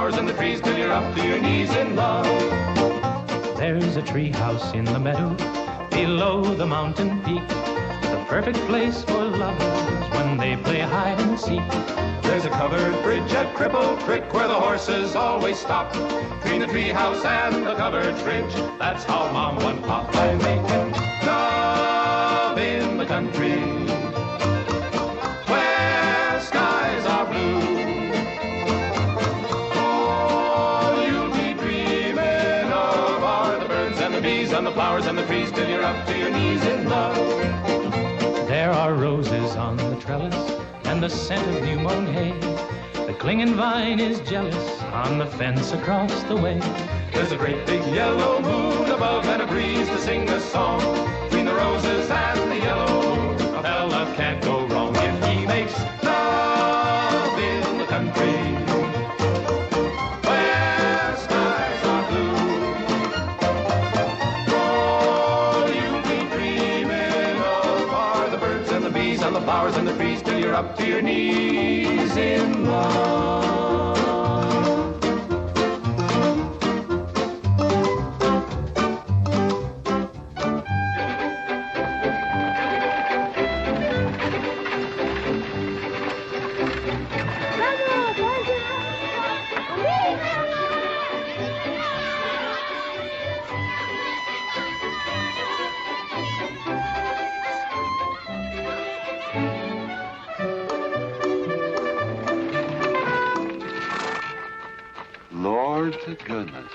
flowers and the trees till you're up to your knees in love. There's a tree house in the meadow below the mountain peak, the perfect place for lovers when they play hide and seek. There's a covered bridge at Cripple Creek where the horses always stop. Between the tree house and the covered bridge, that's how Mom and Pop are making love in the country where skies are blue. All you'll be dreaming of are the birds and the bees and the flowers and the trees till you're up to your knees in love. There are roses on the trellis and the scent of new mown hay. The clinging vine is jealous on the fence across the way. There's a great big yellow moon above and a breeze to sing a song. Between the roses and the yellow, a fella can't go wrong if he makes love in the country where skies are blue. All you'll be dreaming of are the birds and the bees and the flowers and the trees till you're up to your knees in love. Lord to goodness,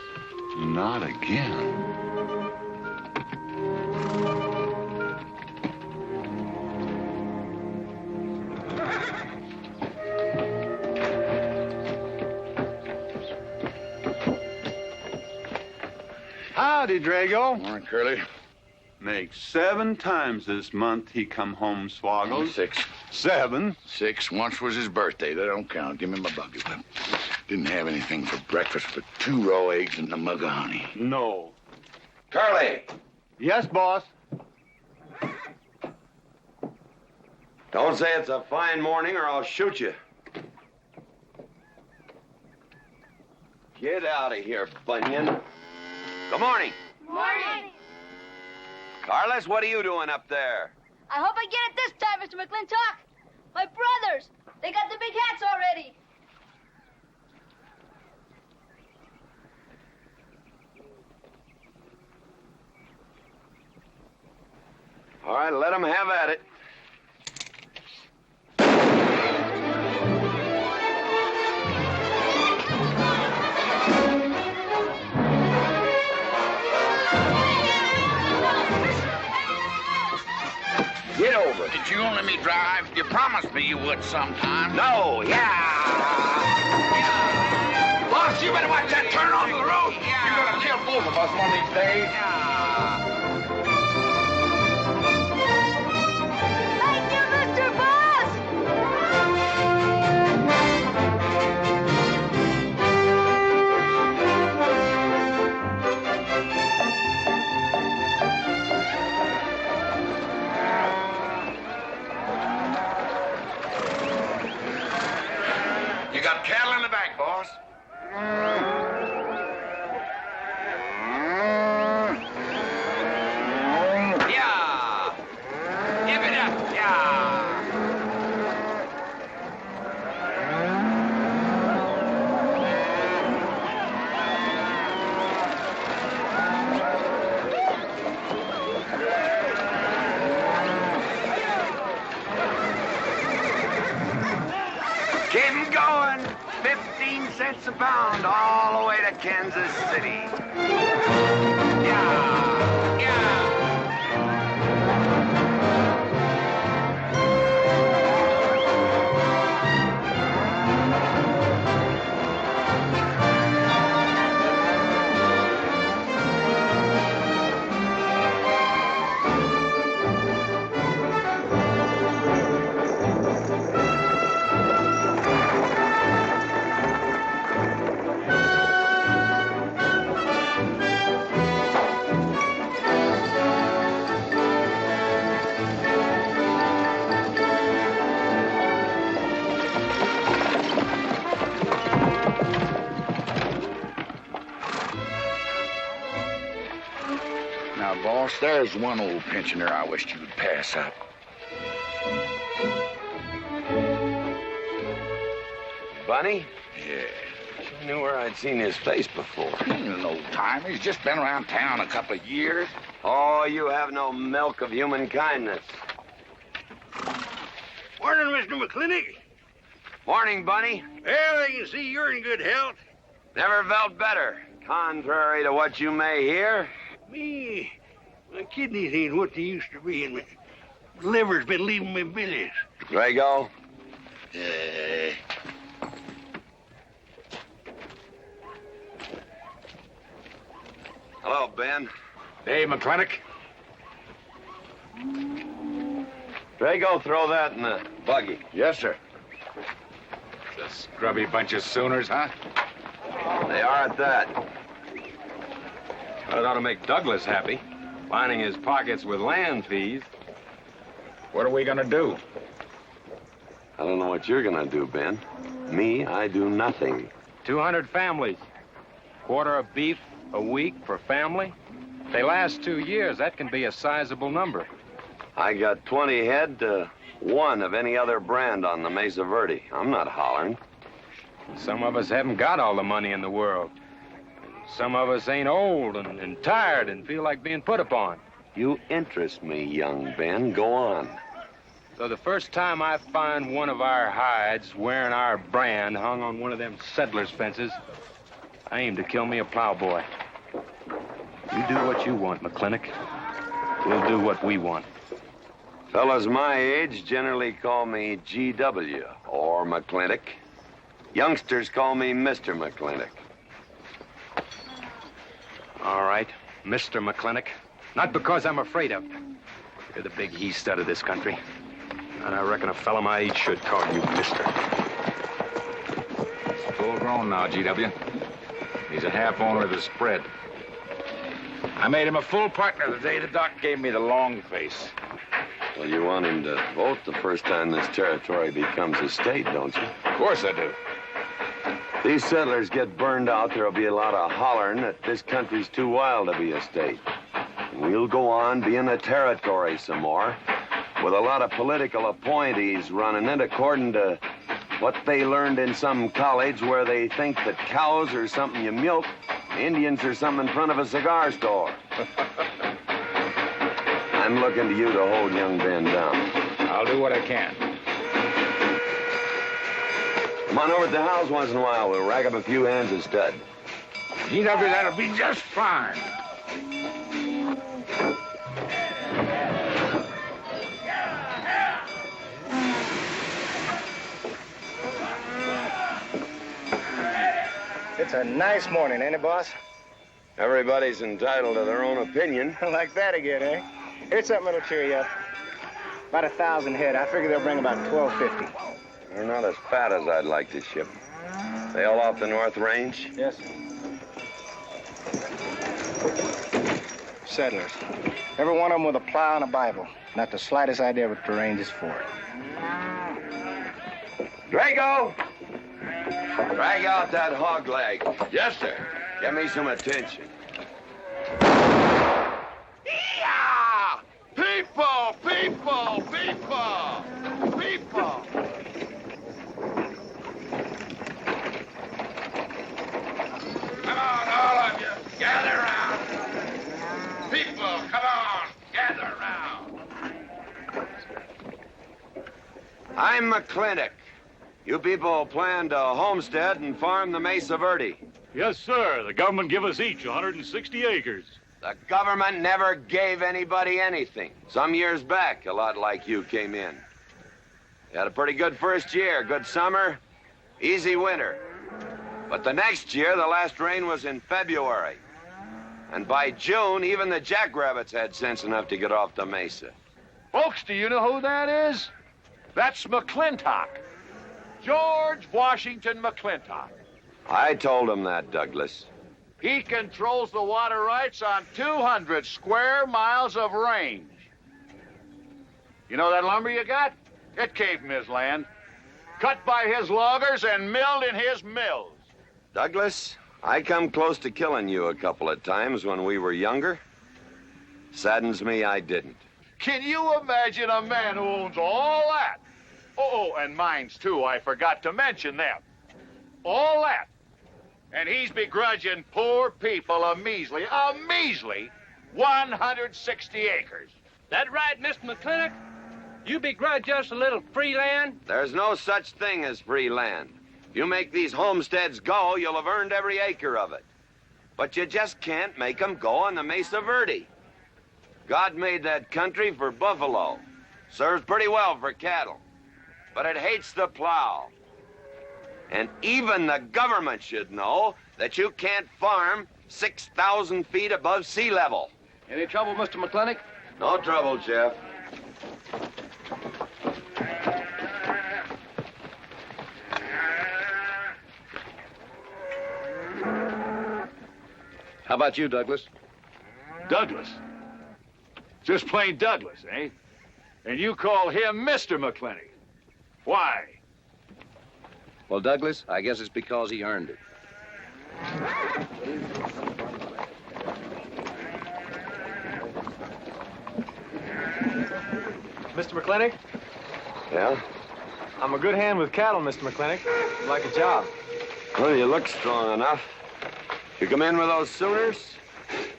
not again. Howdy, Drago. Morning, Curly. Makes 7 times this month he come home swoggles. 6. 7? 6. Once was his birthday. That don't count. Give me my buggy whip. Didn't have anything for breakfast but 2 raw eggs and a mug of honey. No. Curly, Yes, boss. don't say it's a fine morning or I'll shoot you. Get out of here, Bunyan. Good morning. Morning. Carlos, what are you doing up there? I hope I get it this time, Mr. McLintock. My brothers, they got the big hats already. All right, let them have at it. Get over it. Did you let me drive? You promised me you would sometime. No, yeah. Boss, you better watch that turn off the road. You're gonna kill both of us one of these days. Thank you, Mr. Boss. You got cattle in the back, boss. Yeah. Give it up, yeah. Keep 'em going. 15 cents a pound all the way to Kansas City. Yeah, yeah. boss, there's one old pensioner I wished you would pass up. Bunny? Yeah. I knew where I'd seen his face before. He's an old timer. He's just been around town a couple of years. Oh, you have no milk of human kindness. Morning, Mr. McLintock. Morning, Bunny. Well, I can see you're in good health. Never felt better. Contrary to what you may hear. Me, my kidneys ain't what they used to be, and my liver's been leaving me bilious. Drago? Hello, Ben. Hey, McLintock. Drago, throw that in the buggy. Yes, sir. The scrubby bunch of Sooners, huh? They are at that. Well, it ought to make Douglas happy, lining his pockets with land fees. What are we gonna do? I don't know what you're gonna do, Ben. Me, I do nothing. 200 families. Quarter of beef a week per family. If they last 2 years, that can be a sizable number. I got 20 head to 1 of any other brand on the Mesa Verde. I'm not hollering. Some of us haven't got all the money in the world. Some of us ain't old and tired and feel like being put upon. You interest me, young Ben. Go on. So the first time I find one of our hides wearing our brand hung on one of them settlers' fences, I aim to kill me a plowboy. You do what you want, McLintock. We'll do what we want. Fellas my age generally call me GW or McLintock. Youngsters call me Mr. McLintock. All right, Mr. McLintock. Not because I'm afraid of you. You're the big he-stud of this country. And I reckon a fellow my age should call you Mister. He's full grown now, GW. He's a half owner of the spread. I made him a full partner the day the doc gave me the long face. Well, you want him to vote the first time this territory becomes a state, don't you? Of course I do. These settlers get burned out, there'll be a lot of hollering that this country's too wild to be a state. And we'll go on being a territory some more, with a lot of political appointees running it according to what they learned in some college where they think that cows are something you milk, Indians are something in front of a cigar store. I'm looking to you to hold young Ben down. I'll do what I can. Come on over to the house once in a while. We'll rack up a few hands of stud. GW, that'll be just fine. It's a nice morning, ain't it, boss? Everybody's entitled to their own opinion. Like that again, eh? Here's something that'll cheer you up. About 1,000 head. I figure they'll bring about 1,250. They're not as fat as I'd like to ship. They all off the North Range? Yes, sir. Settlers. Every one of them with a plow and a Bible. Not the slightest idea what the range is for. Drago! Drag out that hog leg. Yes, sir. Get me some attention. Yeah! People! People! People! People! Come on, all of you. Gather around. People, come on. Gather around. I'm McLintock. You people plan to homestead and farm the Mesa Verde. Yes, sir. The government give us each 160 acres. The government never gave anybody anything. Some years back, a lot like you came in. You had a pretty good first year, good summer, easy winter. But the next year, the last rain was in February. And by June, even the jackrabbits had sense enough to get off the mesa. Folks, do you know who that is? That's McLintock. George Washington McLintock. I told him that, Douglas. He controls the water rights on 200 square miles of range. You know that lumber you got? It came from his land. Cut by his loggers and milled in his mills. Douglas, I come close to killing you a couple of times when we were younger. Saddens me I didn't. Can you imagine a man who owns all that? Oh, and mines, too. I forgot to mention them. All that. And he's begrudging poor people a measly 160 acres. That right, Mr. McLintock? You begrudge us a little free land? There's no such thing as free land. If you make these homesteads go, you'll have earned every acre of it. But you just can't make them go on the Mesa Verde. God made that country for buffalo. Serves pretty well for cattle. But it hates the plow. And even the government should know that you can't farm 6,000 feet above sea level. Any trouble, Mr. McLintock? No trouble, Jeff. How about you, Douglas? Douglas? Just plain Douglas, eh? And you call him Mr. McLintock. Why? Well, Douglas, I guess it's because he earned it. Mr. McLintock? Yeah? I'm a good hand with cattle, Mr. McLintock. I'd like a job. Well, you look strong enough. You come in with those Sooners?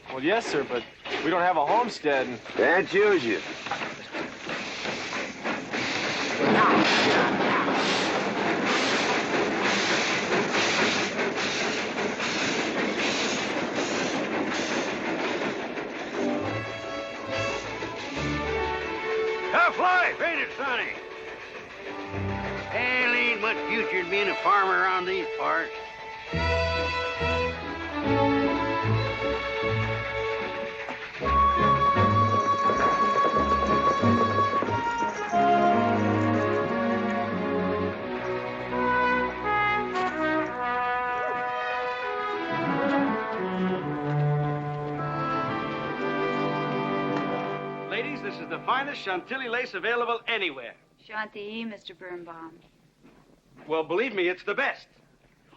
Well, yes, sir, but we don't have a homestead. Can't use you. Tough life, ain't it, Sonny? Hell, ain't much future in being a farmer around these parts. Ladies, this is the finest Chantilly lace available anywhere. Chantilly, Mr. Birnbaum. Well, believe me, it's the best.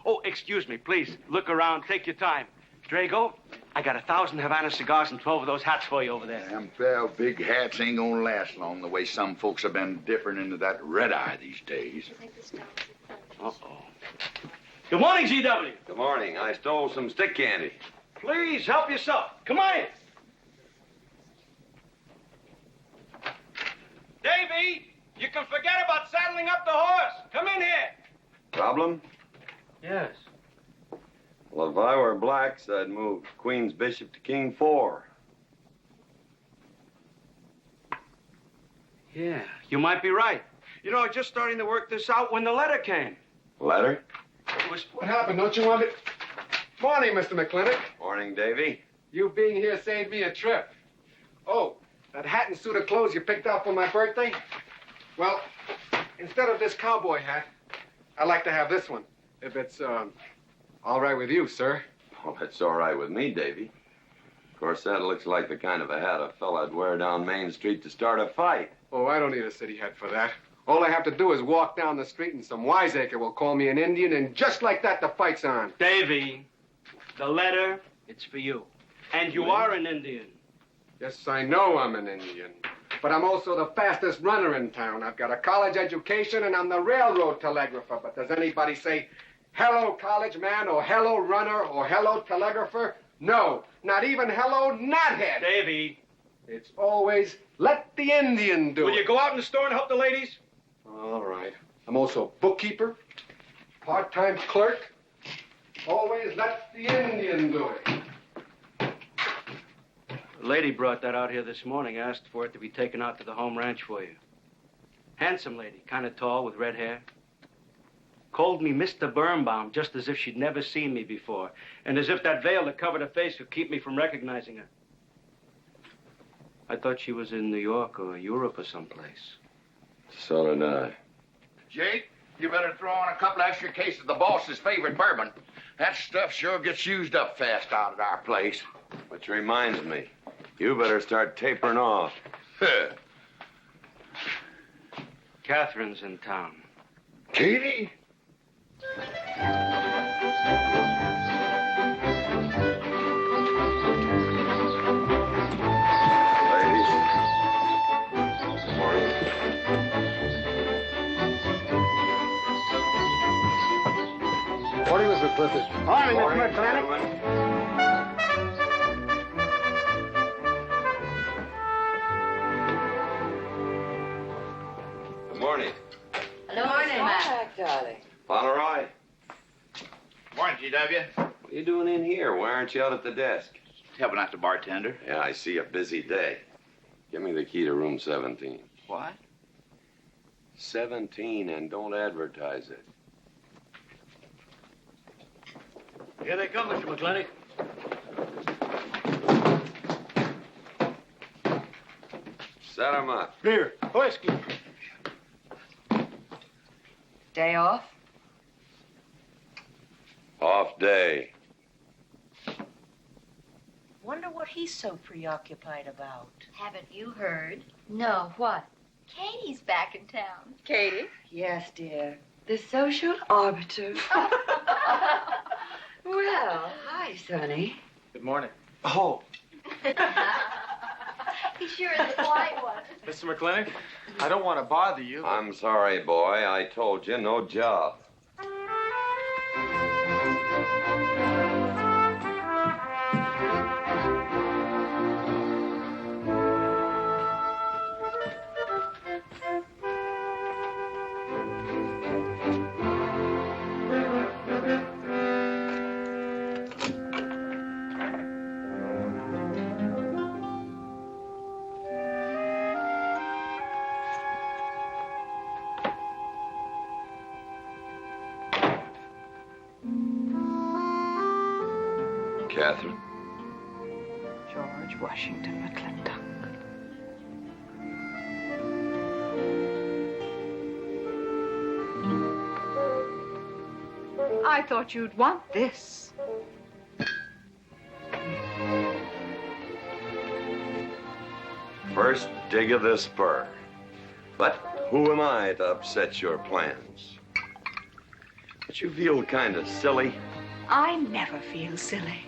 Oh, excuse me, please. Look around. Take your time. Drago, I got 1,000 Havana cigars and 12 of those hats for you over there. Them fair big hats ain't gonna last long the way some folks have been dipping into that red eye these days. Uh-oh. Good morning, GW. Good morning. I stole some stick candy. Please, help yourself. Come on in. Davy, you can forget about saddling up the horse. Come in here. Problem? Yes. Well, if I were blacks, I'd move Queen's Bishop to King 4. Yeah, you might be right. You know, just starting to work this out when the letter came. Letter? What happened? Don't you want it? Morning, Mr. McLintock. Morning, Davy. You being here saved me a trip. Oh, that hat and suit of clothes you picked out for my birthday? Well, instead of this cowboy hat, I'd like to have this one. If it's, all right with you, sir. Oh, it's all right with me, Davy. Of course, that looks like the kind of a hat a fella'd wear down Main Street to start a fight. Oh, I don't need a city hat for that. All I have to do is walk down the street and some wiseacre will call me an Indian, and just like that, the fight's on. Davy, the letter, it's for you. And you are an Indian. Yes, I know I'm an Indian. But I'm also the fastest runner in town. I've got a college education, and I'm the railroad telegrapher. But does anybody say, hello, college man, or hello, runner, or hello, telegrapher? No, not even hello, knothead. Davy. It's always, let the Indian do it. Will you go out in the store and help the ladies? All right. I'm also bookkeeper, part-time clerk. Always let the Indian do it. The lady brought that out here this morning, asked for it to be taken out to the home ranch for you. Handsome lady, kind of tall with red hair. Called me Mr. Birnbaum, just as if she'd never seen me before, and as if that veil that covered her face would keep me from recognizing her. I thought she was in New York or Europe or someplace. So did I. Jake, you better throw on a couple extra cases of the boss's favorite bourbon. That stuff sure gets used up fast out at our place. Which reminds me, you better start tapering off. Katherine's in town. Katie? Mr. Clifford. Morning, Mr. McLintock. Good morning. Hello, morning, Mac. Darling. Pomeroy. Morning, GW. What are you doing in here? Why aren't you out at the desk? Helping out the bartender. Yeah, I see a busy day. Give me the key to room 17. What? 17, and don't advertise it. Here they come, Mr. McLintock. Set 'em up. Beer. Whiskey. Day off? Off day. Wonder what he's so preoccupied about. Haven't you heard? No, what? Katie's back in town. Katie? Yes, dear. The social arbiter. Well, hi, Sonny. Good morning. Oh. He sure is a quiet one. Mr. McLintock, I don't want to bother you. I'm sorry, boy. I told you, no job. Katherine. George Washington McLintock. I thought you'd want this. First dig of the spur. But who am I to upset your plans? But you feel kind of silly. I never feel silly.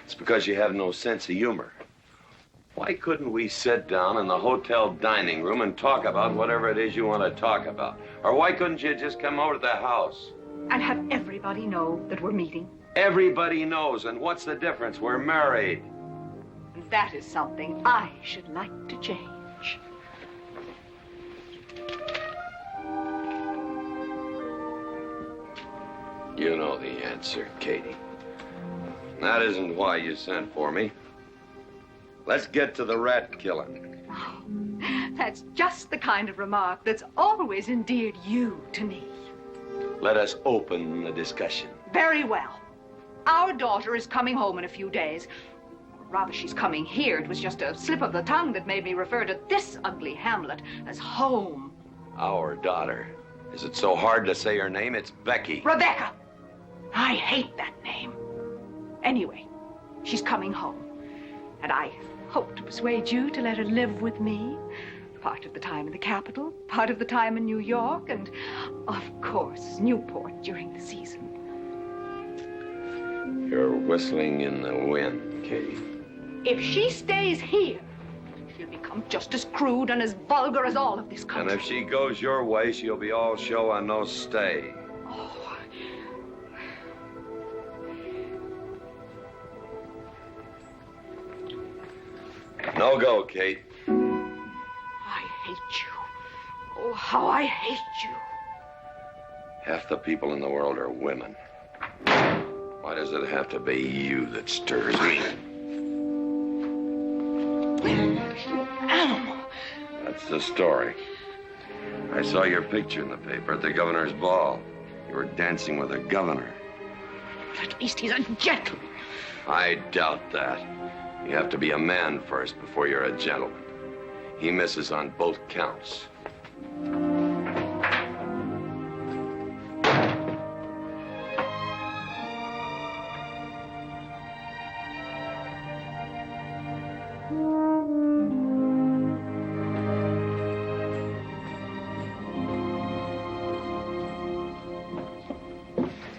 It's because you have no sense of humor. Why couldn't we sit down in the hotel dining room and talk about whatever it is you want to talk about? Or why couldn't you just come over to the house? And have everybody know that we're meeting. Everybody knows, and what's the difference? We're married. That is something I should like to change. You know the answer, Katie. That isn't why you sent for me. Let's get to the rat killing. Oh, that's just the kind of remark that's always endeared you to me. Let us open the discussion. Very well. Our daughter is coming home in a few days. Rather, she's coming here. It was just a slip of the tongue that made me refer to this ugly hamlet as home. Our daughter. Is it so hard to say her name? It's Becky. Rebecca. I hate that name. Anyway, she's coming home. And I hope to persuade you to let her live with me. Part of the time in the capital, part of the time in New York, and, of course, Newport during the season. You're whistling in the wind, Katie. If she stays here, she'll become just as crude and as vulgar as all of this country. And if she goes your way, she'll be all show and no stay. Oh. No go, Kate. I hate you. Oh, how I hate you. Half the people in the world are women. Why does it have to be you that stirs me? Animal. That's the story. I saw your picture in the paper at the governor's ball. You were dancing with the governor. But at least he's a gentleman. I doubt that. You have to be a man first before you're a gentleman. He misses on both counts.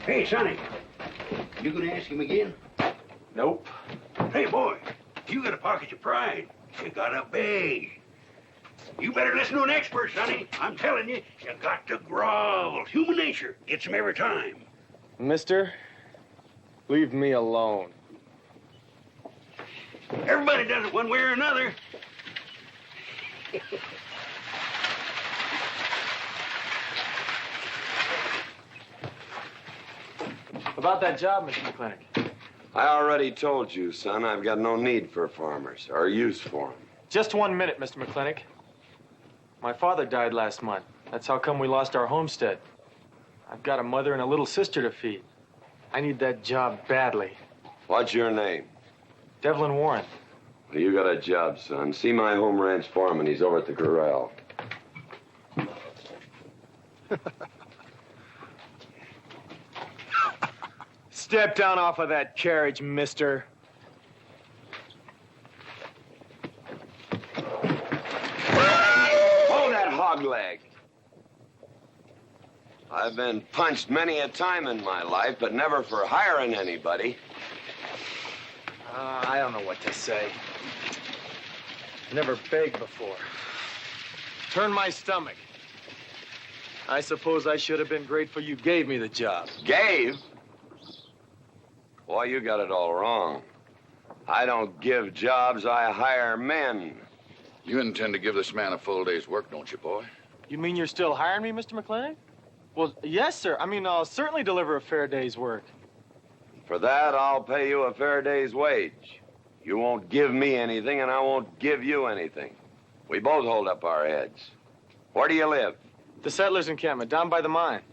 Hey, Sonny, you gonna ask him again? Nope. Hey, boy, you got a pocket of pride. You got a bag. You better listen to an expert, Sonny. I'm telling you, you got to grovel. Human nature gets him every time. Mister, leave me alone. Everybody does it one way or another. About that job, Mr. McLintock. I already told you, son, I've got no need for farmers or use for them. Just 1 minute, Mr. McLintock. My father died last month. That's how come we lost our homestead. I've got a mother and a little sister to feed. I need that job badly. What's your name? Devlin Warren. Well, you got a job, son. See my home ranch foreman. He's over at the corral. Step down off of that carriage, mister. Hold that hog leg. I've been punched many a time in my life, but never for hiring anybody. I don't know what to say. Never begged before. Turn my stomach. I suppose I should have been grateful you gave me the job. Gave? Boy, you got it all wrong. I don't give jobs, I hire men. You intend to give this man a full day's work, don't you, boy? You mean you're still hiring me, Mr. McLintock? Well, yes, sir. I mean, I'll certainly deliver a fair day's work. For that, I'll pay you a fair day's wage. You won't give me anything, and I won't give you anything. We both hold up our heads. Where do you live? The settlers' encampment, down by the mine.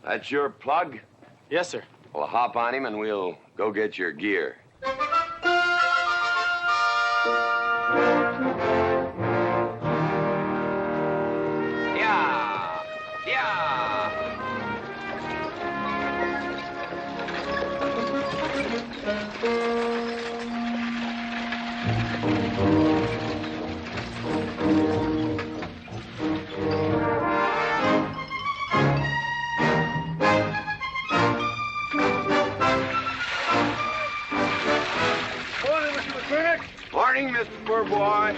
That's your plug? Yes, sir. Well, hop on him, and we'll go get your gear. Morning, Mr. Poor Boy.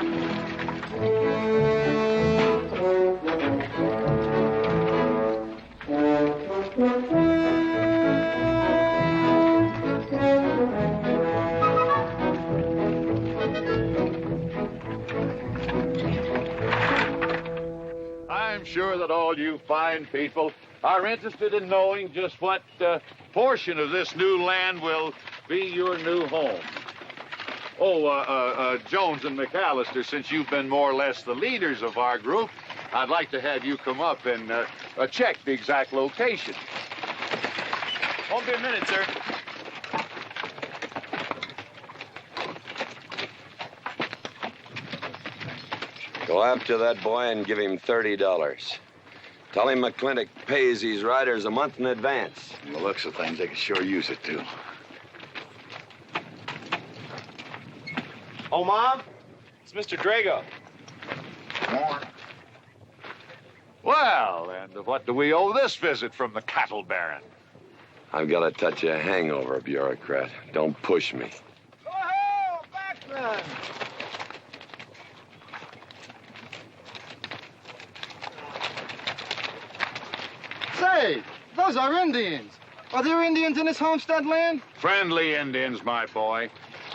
I'm sure that all you fine people are interested in knowing just what portion of this new land will be your new home. Oh, Jones and McAllister, since you've been more or less the leaders of our group, I'd like to have you come up and check the exact location. Won't be a minute, sir. Go after that boy and give him $30. Tell him McLintock pays these riders a month in advance. From the looks of things, they could sure use it, too. Oh, Mom? It's Mr. Drago. More. Well, and what do we owe this visit from the cattle baron? I've got a touch of hangover, bureaucrat. Don't push me. Oh, Batjac! Say, those are Indians. Are there Indians in this homestead land? Friendly Indians, my boy.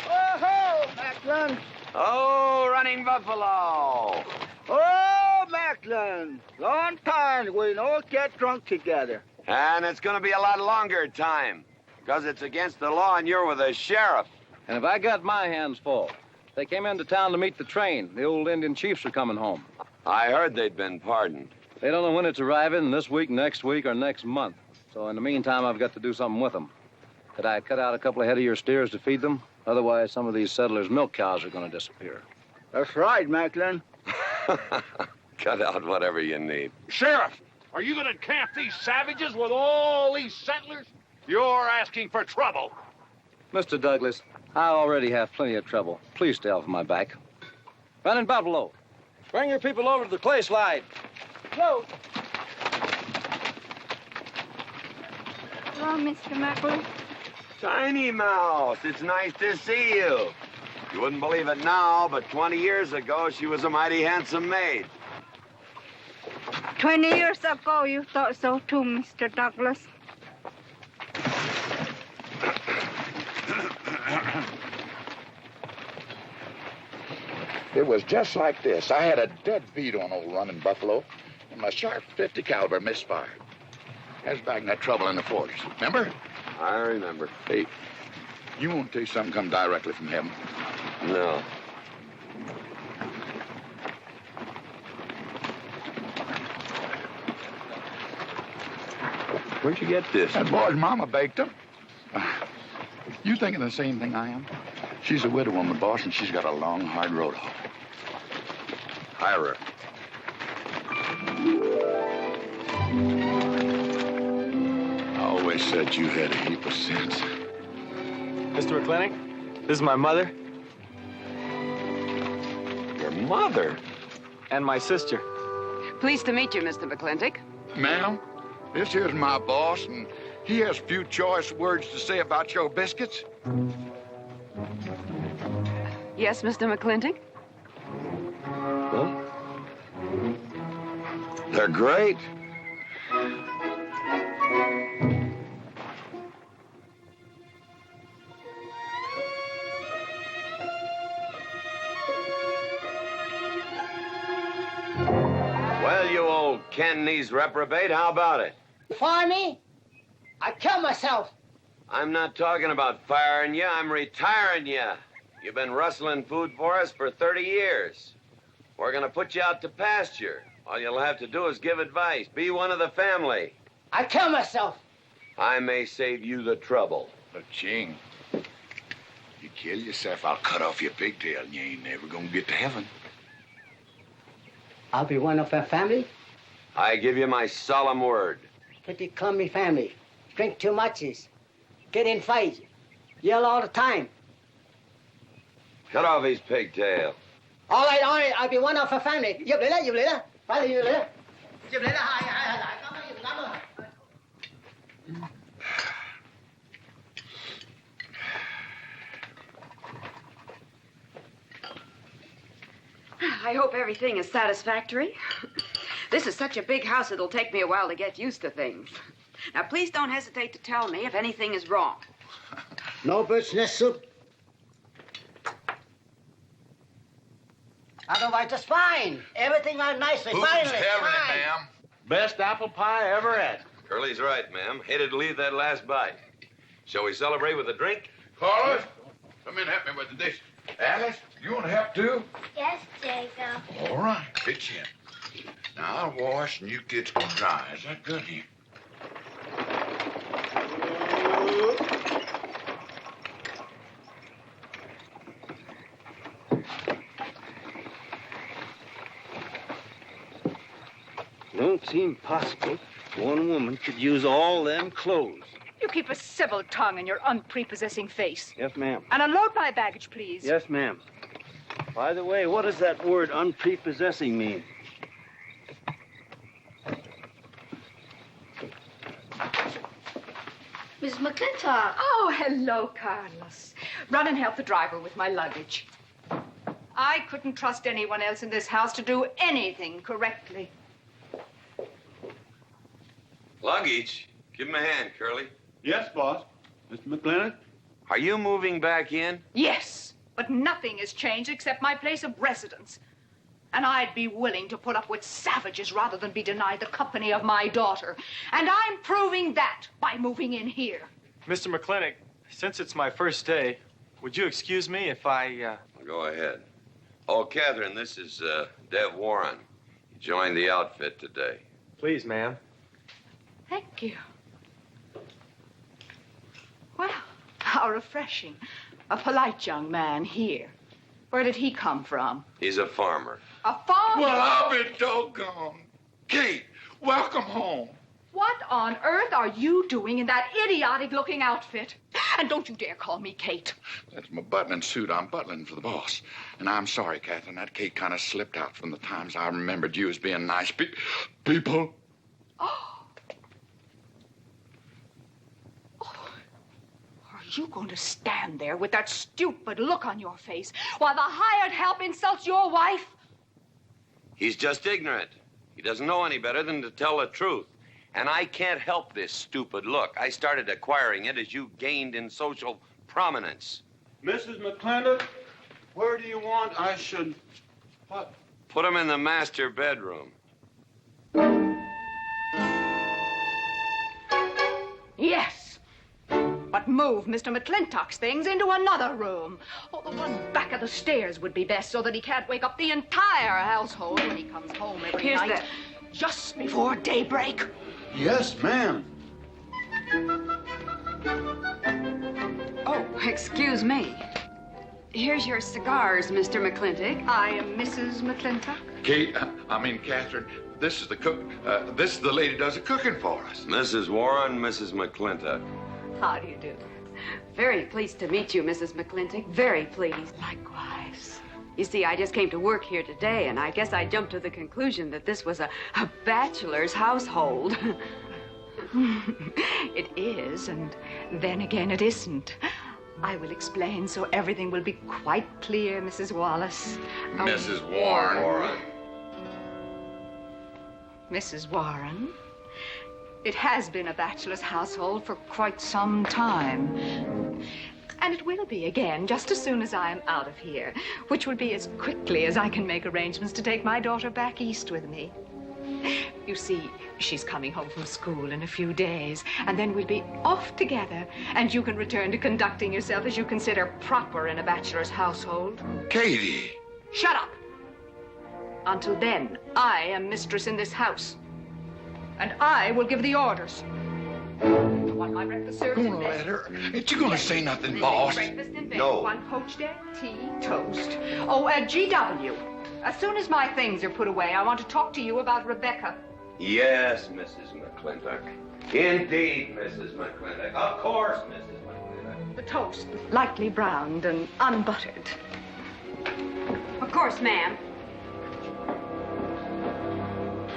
Oh, McLaglen! Oh, running buffalo! Oh, McLaglen! Long time we don't get drunk together. And it's going to be a lot longer time, because it's against the law and you're with the sheriff. And if I got my hands full, they came into town to meet the train. The old Indian chiefs are coming home. I heard they'd been pardoned. They don't know when it's arriving, this week, next week, or next month. So in the meantime, I've got to do something with them. Could I cut out a couple of head of your steers to feed them? Otherwise, some of these settlers' milk cows are going to disappear. That's right, McLaglen. Cut out whatever you need. Sheriff, are you going to camp these savages with all these settlers? You're asking for trouble. Mr. Douglas, I already have plenty of trouble. Please stay off my back. Running Buffalo, bring your people over to the clay slide. Go. Hello, Mr. McLaglen. Tiny Mouse, it's nice to see you. You wouldn't believe it now, but 20 years ago, she was a mighty handsome maid. 20 years ago, you thought so too, Mr. Douglas. It was just like this. I had a dead beat on old running buffalo, and my sharp 50 caliber misfired. That was back in that trouble in the 40s. Remember? I remember. Hey, you want to tell you something come directly from heaven? No. Where'd you get this? That boy's mama baked them. You thinking the same thing I am? She's a widow woman, boss, and she's got a long, hard road home. Hire her. I always said you had a heap of sense. Mr. McLintock, this is my mother. Your mother? And my sister. Pleased to meet you, Mr. McLintock. Ma'am, this here's my boss, and he has a few choice words to say about your biscuits. Yes, Mr. McLintock? Well, they're great. Well, you old Cantonese reprobate, how about it? Fire me? I kill myself. I'm not talking about firing you, I'm retiring you. You've been rustling food for us for 30 years. We're gonna put you out to pasture. All you'll have to do is give advice. Be one of the family. I kill myself. I may save you the trouble. But, Ching, you kill yourself, I'll cut off your pigtail, and you ain't never gonna get to heaven. I'll be one of our family. I give you my solemn word. Pretty clumsy family. Drink too much, get in fights, yell all the time. Cut off his pigtail. All right, I'll be one of our family. Giúp lấy đó. Phải là giúp lấy đó. Giúp lấy đó, hai. Cảm ơn. I hope everything is satisfactory. This is such a big house, it'll take me a while to get used to things. Now, please don't hesitate to tell me if anything is wrong. No bird's nest soup. Otherwise, it's fine. Everything went nicely. Finally, fine. Ma'am? Best apple pie I ever had. Curly's right, ma'am. Hated to leave that last bite. Shall we celebrate with a drink? Carlos, come in and help me with the dish. Alice, you want to help too? Yes, Jacob. All right, pitch in. Now, I'll wash and you kids can dry. Is that good here? Don't seem possible one woman could use all them clothes. You keep a civil tongue in your unprepossessing face. Yes, ma'am. And unload my baggage, please. Yes, ma'am. By the way, what does that word unprepossessing mean? Miss McLintock. Oh, hello, Carlos. Run and help the driver with my luggage. I couldn't trust anyone else in this house to do anything correctly. Luggage? Give him a hand, Curly. Yes, boss. Mr. McLintock? Are you moving back in? Yes, but nothing has changed except my place of residence. And I'd be willing to put up with savages rather than be denied the company of my daughter. And I'm proving that by moving in here. Mr. McLintock, since it's my first day, would you excuse me if I, Go ahead. Oh, Katherine, this is Dev Warren. He joined the outfit today. Please, ma'am. Thank you. Well, how refreshing. A polite young man here. Where did he come from? He's a farmer. A farmer? Well, I'll be doggone. Kate, welcome home. What on earth are you doing in that idiotic-looking outfit? And don't you dare call me Kate. That's my butling suit. I'm butling for the boss. And I'm sorry, Katherine. That Kate kind of slipped out from the times I remembered you as being nice people. Oh. Are you going to stand there with that stupid look on your face while the hired help insults your wife? He's just ignorant. He doesn't know any better than to tell the truth. And I can't help this stupid look. I started acquiring it as you gained in social prominence. Mrs. McLintock, where do you want I should... What? Put him in the master bedroom. Yes. But move Mr. McLintock's things into another room. Oh, the one back of the stairs would be best so that he can't wake up the entire household when he comes home every night. Just before daybreak. Yes, ma'am. Oh, excuse me. Here's your cigars, Mr. McLintock. I am Mrs. McLintock. Katherine, this is the cook. This is the lady does the cooking for us. Mrs. Warren, Mrs. McLintock. How do you do? Very pleased to meet you, Mrs. McLintock. Very pleased. Likewise. You see, I just came to work here today, and I guess I jumped to the conclusion that this was a bachelor's household. It is, and then again it isn't. I will explain so everything will be quite clear, Mrs. Wallace. Mrs. Warren. Mrs. Warren. It has been a bachelor's household for quite some time. And it will be again, just as soon as I am out of here, which will be as quickly as I can make arrangements to take my daughter back east with me. You see, she's coming home from school in a few days, and then we'll be off together, and you can return to conducting yourself as you consider proper in a bachelor's household. Katie! Shut up! Until then, I am mistress in this house, and I will give the orders. I want my breakfast served in bed. Let her. Ain't you gonna say nothing, boss? Breakfast in bed. No. 1 poached egg, tea, toast. Oh, GW. As soon as my things are put away, I want to talk to you about Rebecca. Yes, Mrs. McLintock. Indeed, Mrs. McLintock. Of course, Mrs. McLintock. The toast, lightly browned and unbuttered. Of course, ma'am.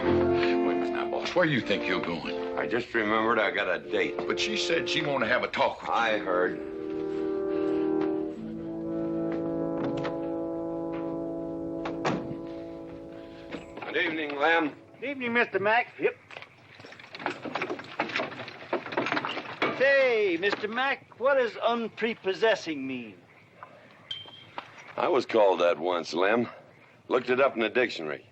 Wait a minute now, boss. Where do you think you're going? I just remembered I got a date. But she said she wanted to have a talk with you. I heard. Good evening, Lem. Good evening, Mr. Mack. Yep. Say, Mr. Mack, what does unprepossessing mean? I was called that once, Lem. Looked it up in the dictionary.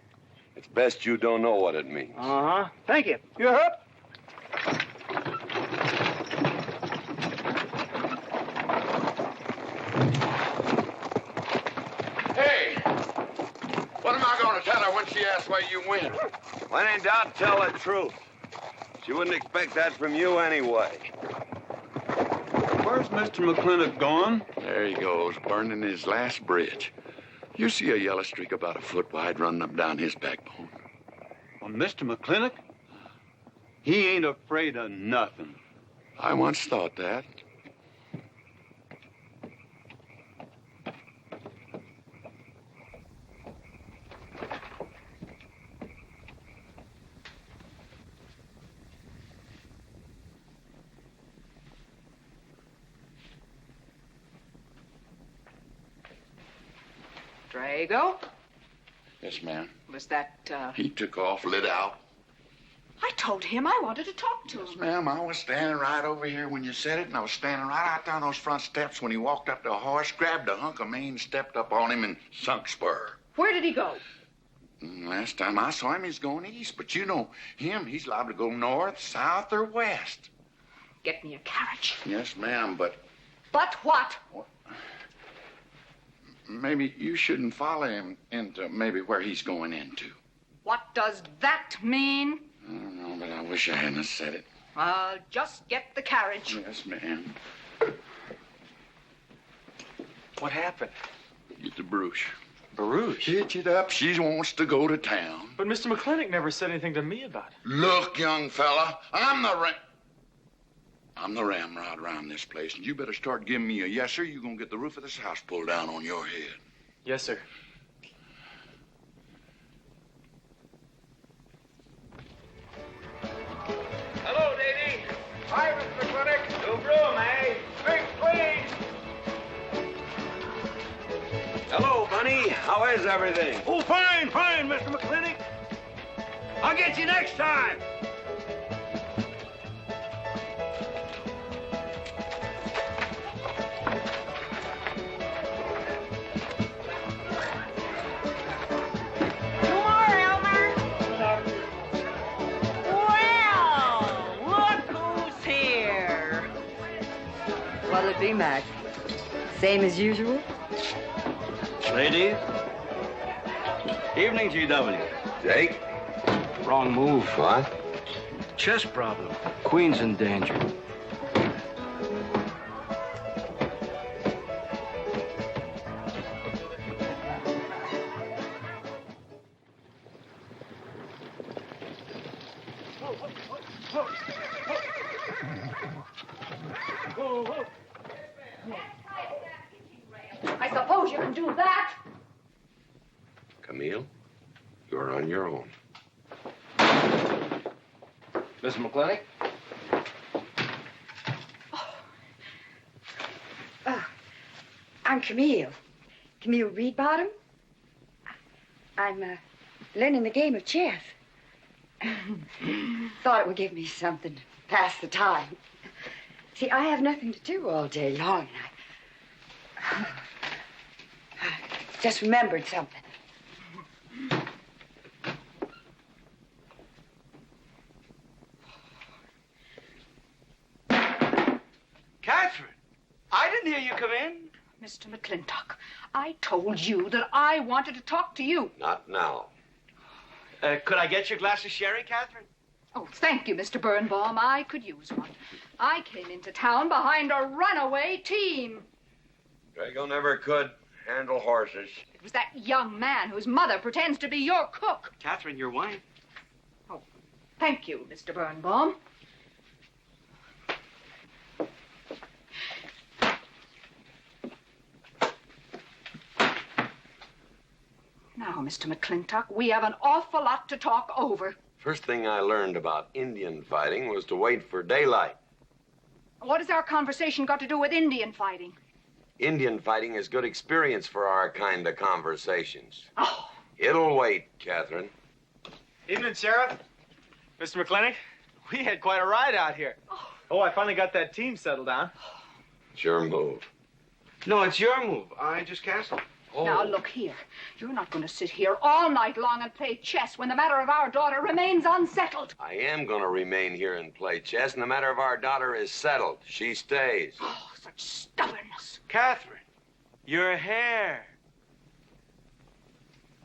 It's best you don't know what it means. Uh-huh. Thank you. You're up. Hey! What am I gonna tell her when she asks where you went? When in doubt, tell the truth. She wouldn't expect that from you anyway. Where's Mr. McLintock going? There he goes, burning his last bridge. You see a yellow streak about a foot wide running up down his backbone. Well, Mr. McLintock? He ain't afraid of nothing. I once thought that. Drago? Yes, ma'am. Was that, He took off, lit out. I told him I wanted to talk to him. Yes, ma'am. I was standing right over here when you said it, and I was standing right out there on those front steps when he walked up to a horse, grabbed a hunk of mane, stepped up on him, and sunk spur. Where did he go? Last time I saw him, he's going east. But you know him, he's liable to go north, south, or west. Get me a carriage. Yes, ma'am, but... But what? Maybe you shouldn't follow him into maybe where he's going into. What does that mean? I don't know, but I wish I hadn't said it. I'll just get the carriage. Yes, ma'am. What happened? Get the Bruce. Baruch? Hitch it up. She wants to go to town. But Mr. McLintock never said anything to me about it. Look, young fella, I'm the ramrod around this place, and you better start giving me a yes, sir. You're gonna get the roof of this house pulled down on your head. Yes, sir. Hello, Davy. Hi, Mr. McLintock. New broom, eh? Big please. Hello, Bunny. How is everything? Oh, fine, Mr. McLintock. I'll get you next time. What'll it be, Mac? Same as usual? Ladies. Evening, GW. Jake? Wrong move. What? Chess problem. Queen's in danger. I suppose you can do that. Camille, you're on your own. Mr. McLintock? I'm Camille. Camille Reedbottom. I'm learning the game of chess. Thought it would give me something to pass the time. See, I have nothing to do all day long, and I just remembered something. Katherine, I didn't hear you come in. Mr. McLintock, I told you that I wanted to talk to you. Not now. Could I get your glass of sherry, Katherine? Oh, thank you, Mr. Birnbaum. I could use one. I came into town behind a runaway team. Drago never could handle horses. It was that young man whose mother pretends to be your cook. Katherine, your wine. Oh, thank you, Mr. Birnbaum. Now, Mr. McLintock, we have an awful lot to talk over. First thing I learned about Indian fighting was to wait for daylight. What has our conversation got to do with Indian fighting? Indian fighting is good experience for our kind of conversations. Oh. It'll wait, Katherine. Evening, Sheriff. Mr. McLintock, we had quite a ride out here. Oh, I finally got that team settled down. It's your move. No, it's your move. I just castled. Oh. Now, look here. You're not going to sit here all night long and play chess when the matter of our daughter remains unsettled. I am going to remain here and play chess, and the matter of our daughter is settled. She stays. Oh, such stubbornness. Katherine, your hair.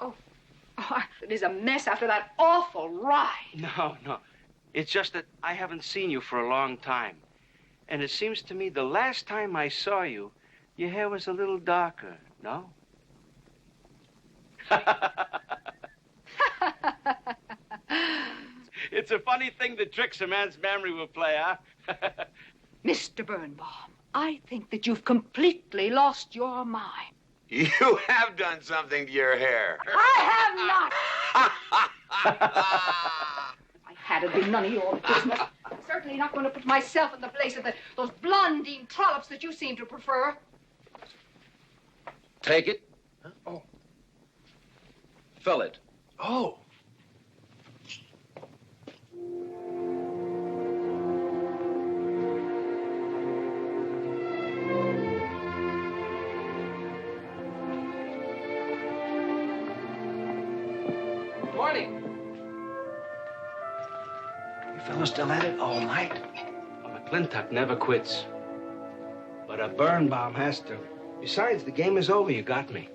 Oh, it is a mess after that awful ride. No. It's just that I haven't seen you for a long time. And it seems to me the last time I saw you, your hair was a little darker, no? It's a funny thing that tricks a man's memory will play, huh? Mr. Birnbaum, I think that you've completely lost your mind. You have done something to your hair. I have not. If I had, it'd be none of your business. I'm certainly not going to put myself in the place of those blondine trollops that you seem to prefer. Take it. Huh? Oh. Fill it. Oh. Morning. You fellas still at it all night? A McLintock never quits. But a Birnbaum has to. Besides, the game is over. You got me.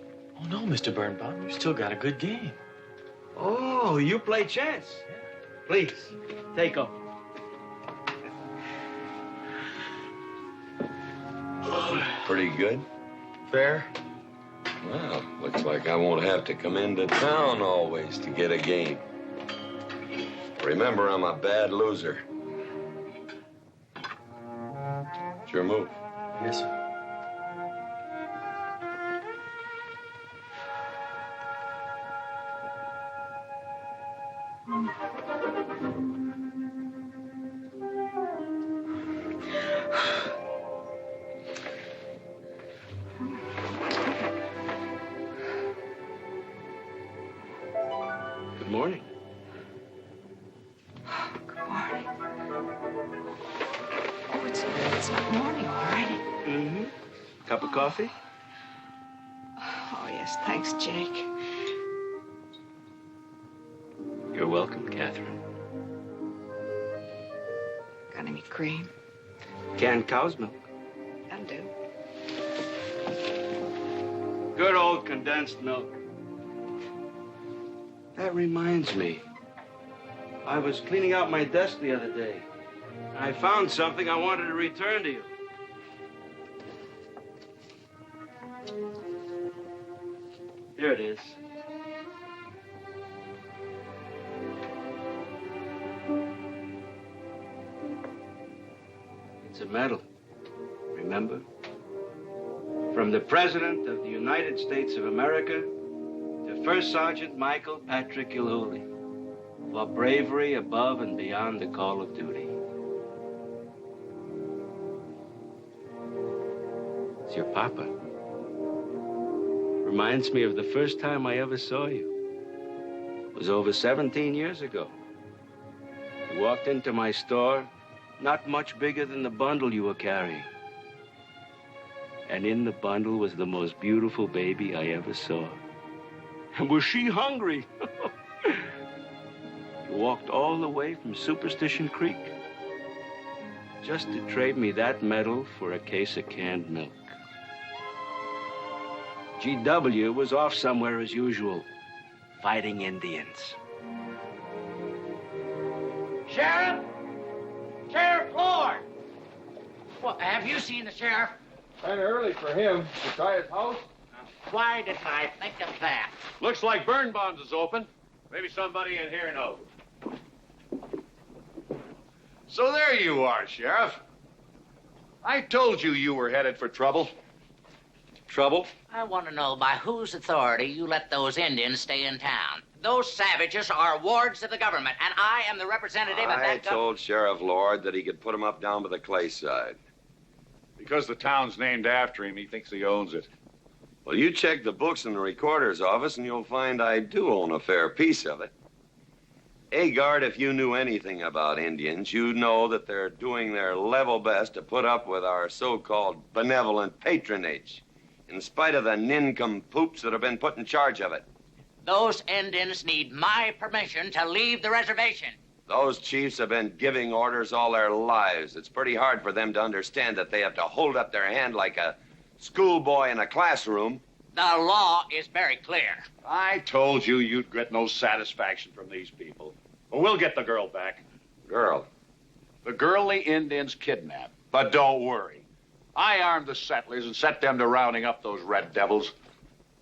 Oh, no, Mr. Birnbaum. You've still got a good game. Oh, you play chess? Please, take them. Pretty good. Fair. Well, looks like I won't have to come into town always to get a game. Remember, I'm a bad loser. It's your move. Yes, sir. Good morning. Good morning. Oh, it's not morning already. Mm-hmm. Cup of coffee? Oh, yes, thanks, Jake. You're welcome, Katherine. Got any cream? Canned cow's milk. That'll Mountain Dew. Good old condensed milk. That reminds me. I was cleaning out my desk the other day. I found something I wanted to return to you. Here it is. It's a medal, remember? From the President of the United States of America to First Sergeant Michael Patrick Gilhooly for bravery above and beyond the call of duty. It's your papa. Reminds me of the first time I ever saw you. It was over 17 years ago. You walked into my store, not much bigger than the bundle you were carrying. And in the bundle was the most beautiful baby I ever saw. And was she hungry? You walked all the way from Superstition Creek just to trade me that medal for a case of canned milk. GW was off somewhere as usual, fighting Indians. Sheriff! Sheriff Lord! Well, have you seen the sheriff? Kind of early for him. To try his house? Why didn't I think of that? Looks like Birnbaum's is open. Maybe somebody in here knows. So there you are, Sheriff. I told you you were headed for trouble. Trouble? I want to know by whose authority you let those Indians stay in town. Those savages are wards of the government, and I am the representative of I that told Sheriff Lord that he could put him up down by the clay side. Because the town's named after him, he thinks he owns it. Well, you check the books in the recorder's office, and you'll find I do own a fair piece of it. Agard, if you knew anything about Indians, you'd know that they're doing their level best to put up with our so-called benevolent patronage, in spite of the nincompoops that have been put in charge of it. Those Indians need my permission to leave the reservation. Those chiefs have been giving orders all their lives. It's pretty hard for them to understand that they have to hold up their hand like a schoolboy in a classroom. The law is very clear. I told you you'd get no satisfaction from these people. But we'll get the girl back. Girl? The girl the Indians kidnapped. But don't worry. I armed the settlers and set them to rounding up those red devils.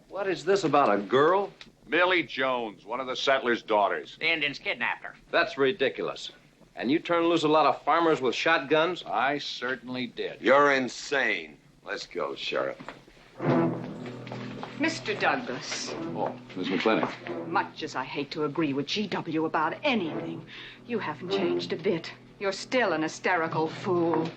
What is this about a girl? Millie Jones, one of the settlers' daughters. The Indians kidnapped her. That's ridiculous. And you turned loose a lot of farmers with shotguns? I certainly did. You're insane. Let's go, Sheriff. Mr. Douglas. Oh, Miss McLintock. Much as I hate to agree with GW about anything, you haven't changed a bit. You're still an hysterical fool.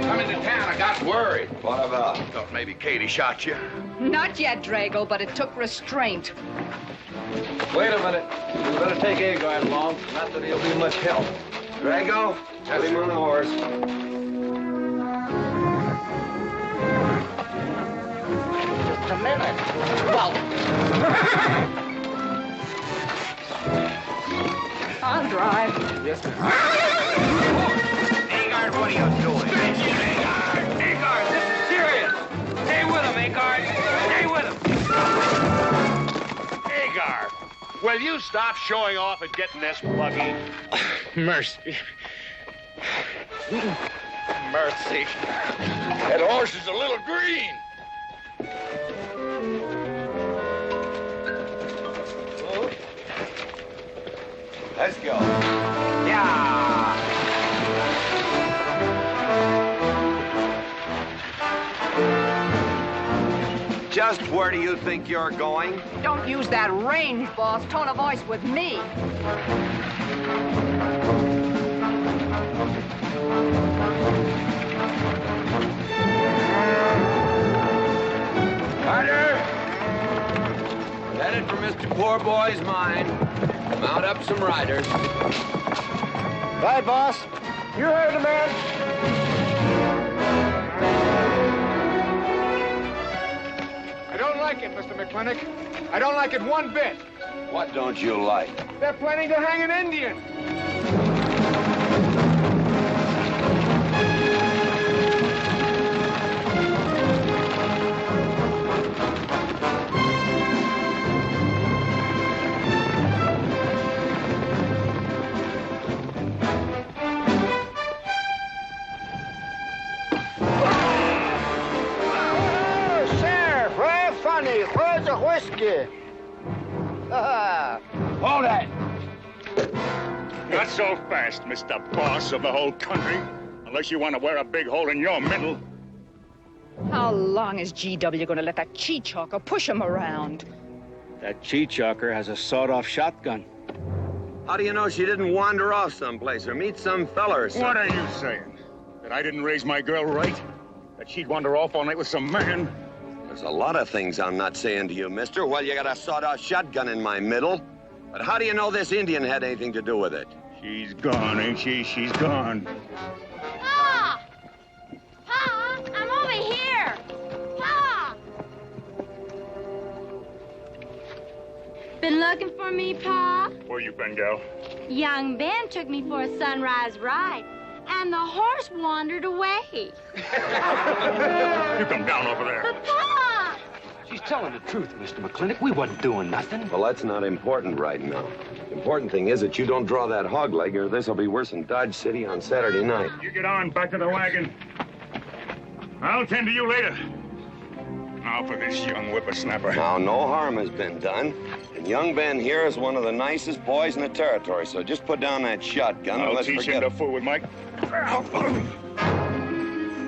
Come into town, I got worried. What about? Thought maybe Katie shot you. Not yet, Drago, but it took restraint. Wait a minute. You better take Agard along. Not that he'll be much help. Drago, have him on the horse. Just a minute. Well, I'll drive. Yes, sir. Agard, what are you doing? Agard, this is serious. Stay with him, Agard. Stay with him. Agar, will you stop showing off and getting this buggy? Mercy. Mercy. That horse is a little green. Let's go. yeah. Just where do you think you're going? Don't use that range, boss. Tone of voice with me. Carter! We're headed for Mr. Poor Boy's mine. Mount up some riders. Right, boss. You heard the man. I don't like it, Mr. McLintock. I don't like it one bit. What don't you like? They're planning to hang an Indian. whiskey. Hold that! Not so fast, Mr. Boss of the whole country. Unless you want to wear a big hole in your middle. How long is GW going to let that cheat-chalker push him around? That cheat-chalker has a sawed-off shotgun. How do you know she didn't wander off someplace or meet some fella or something? What are you saying? That I didn't raise my girl right? That she'd wander off all night with some man? There's a lot of things I'm not saying to you, mister. Well, you got a sawed-off shotgun in my middle. But how do you know this Indian had anything to do with it? She's gone, ain't she? She's gone. Pa! Pa! I'm over here! Pa! Been looking for me, Pa? Where you been, gal? Young Ben took me for a sunrise ride, and the horse wandered away. You come down over there. But, Pa! She's telling the truth, Mr. McLintock. We wasn't doing nothing. Well, that's not important right now. The important thing is that you don't draw that hog leg, or this'll be worse than Dodge City on Saturday night. You get on, back to the wagon. I'll tend to you later. Now for this young whippersnapper. Now, no harm has been done. And young Ben here is one of the nicest boys in the territory, so just put down that shotgun and I'll let's teach forget him to fool with Mike.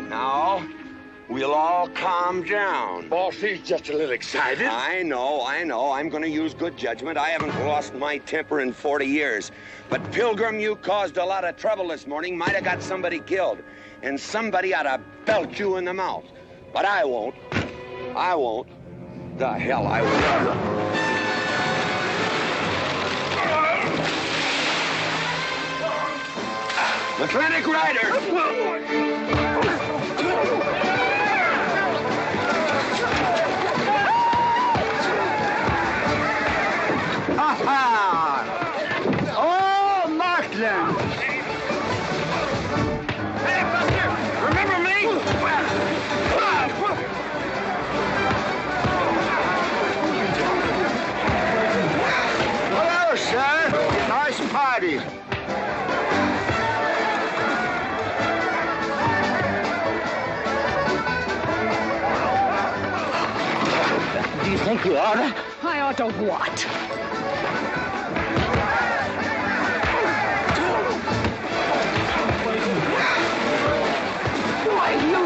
Now, we'll all calm down. Boss, he's just a little excited. I know. I'm going to use good judgment. I haven't lost my temper in 40 years. But, Pilgrim, you caused a lot of trouble this morning. Might have got somebody killed. And somebody ought to belt you in the mouth. But I won't. I won't. The hell I won't. McLintock Rider! Oh, Markland! Hey, Buster! Remember me? Hello, sir. Nice party. Do you think you ought to? I ought to what? Why, you...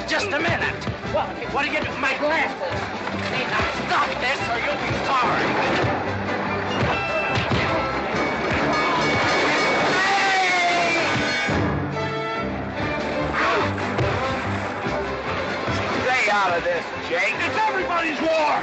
Just a minute. What do you do? My glasses. See, now stop this or you'll be sorry. Stay out of this, Jake. It's everybody's war!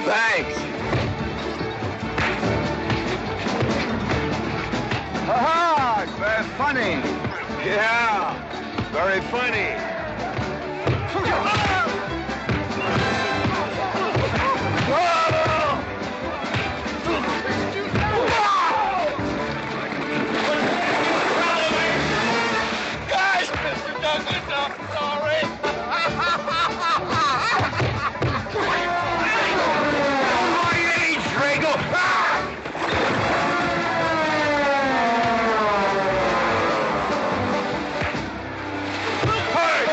Thanks. Aha! It's very funny. Yeah, very funny. Guys, Mr. Douglas, I'm sorry. Hey!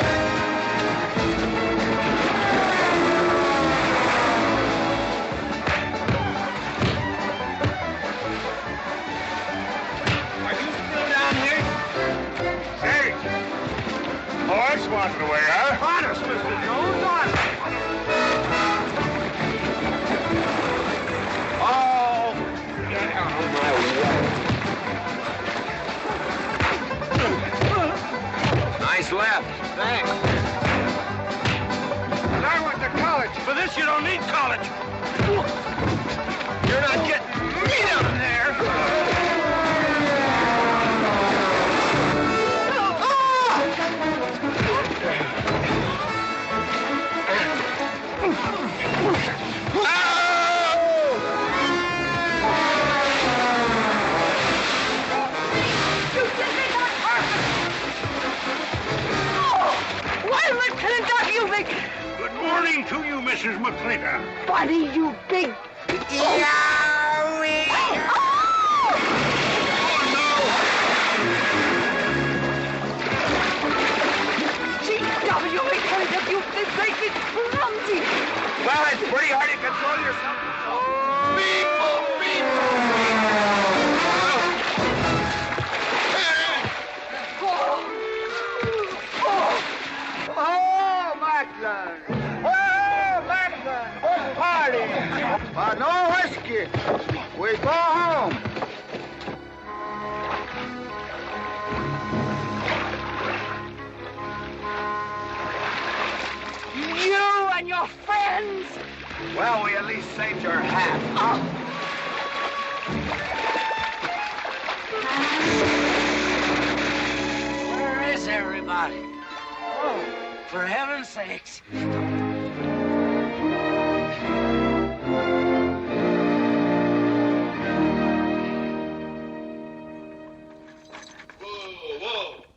college. You're not getting me down there. Good morning to you, Mrs. McLintock. Buddy, you big... Yowie! G.W. McLintock, you big bacon clumsy! Well, it's pretty hard to control yourself. Oh, McLaglen! Oh, McLaglen! What party? No whiskey. We go home. You and your friends! Well, we at least saved your hat. Where is everybody? Oh, for heaven's sakes.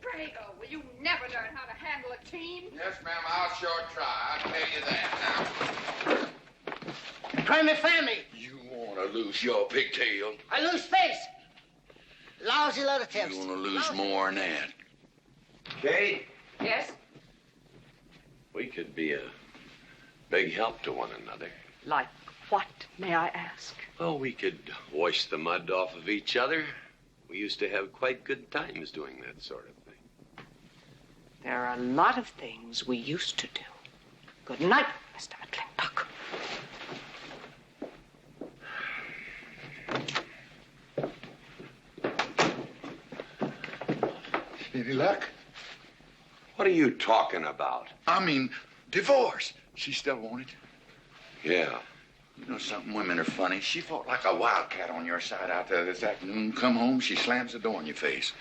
Drago, will you never learn how to handle a team? Yes, ma'am, I'll sure try. I'll tell you that now. Try me family. You want to lose your pigtail? I lose face. Lousy lot of tips. You want to lose more than that. Kate, Yes? we could be a big help to one another. Like what, may I ask? Well, we could wash the mud off of each other. We used to have quite good times doing that sort of thing. There are a lot of things we used to do. Good night, Mr. McLintock. Any luck? What are you talking about? I mean, divorce. She still want it? Yeah. You know something? Women are funny. She fought like a wildcat on your side out there this afternoon. Come home, she slams the door in your face.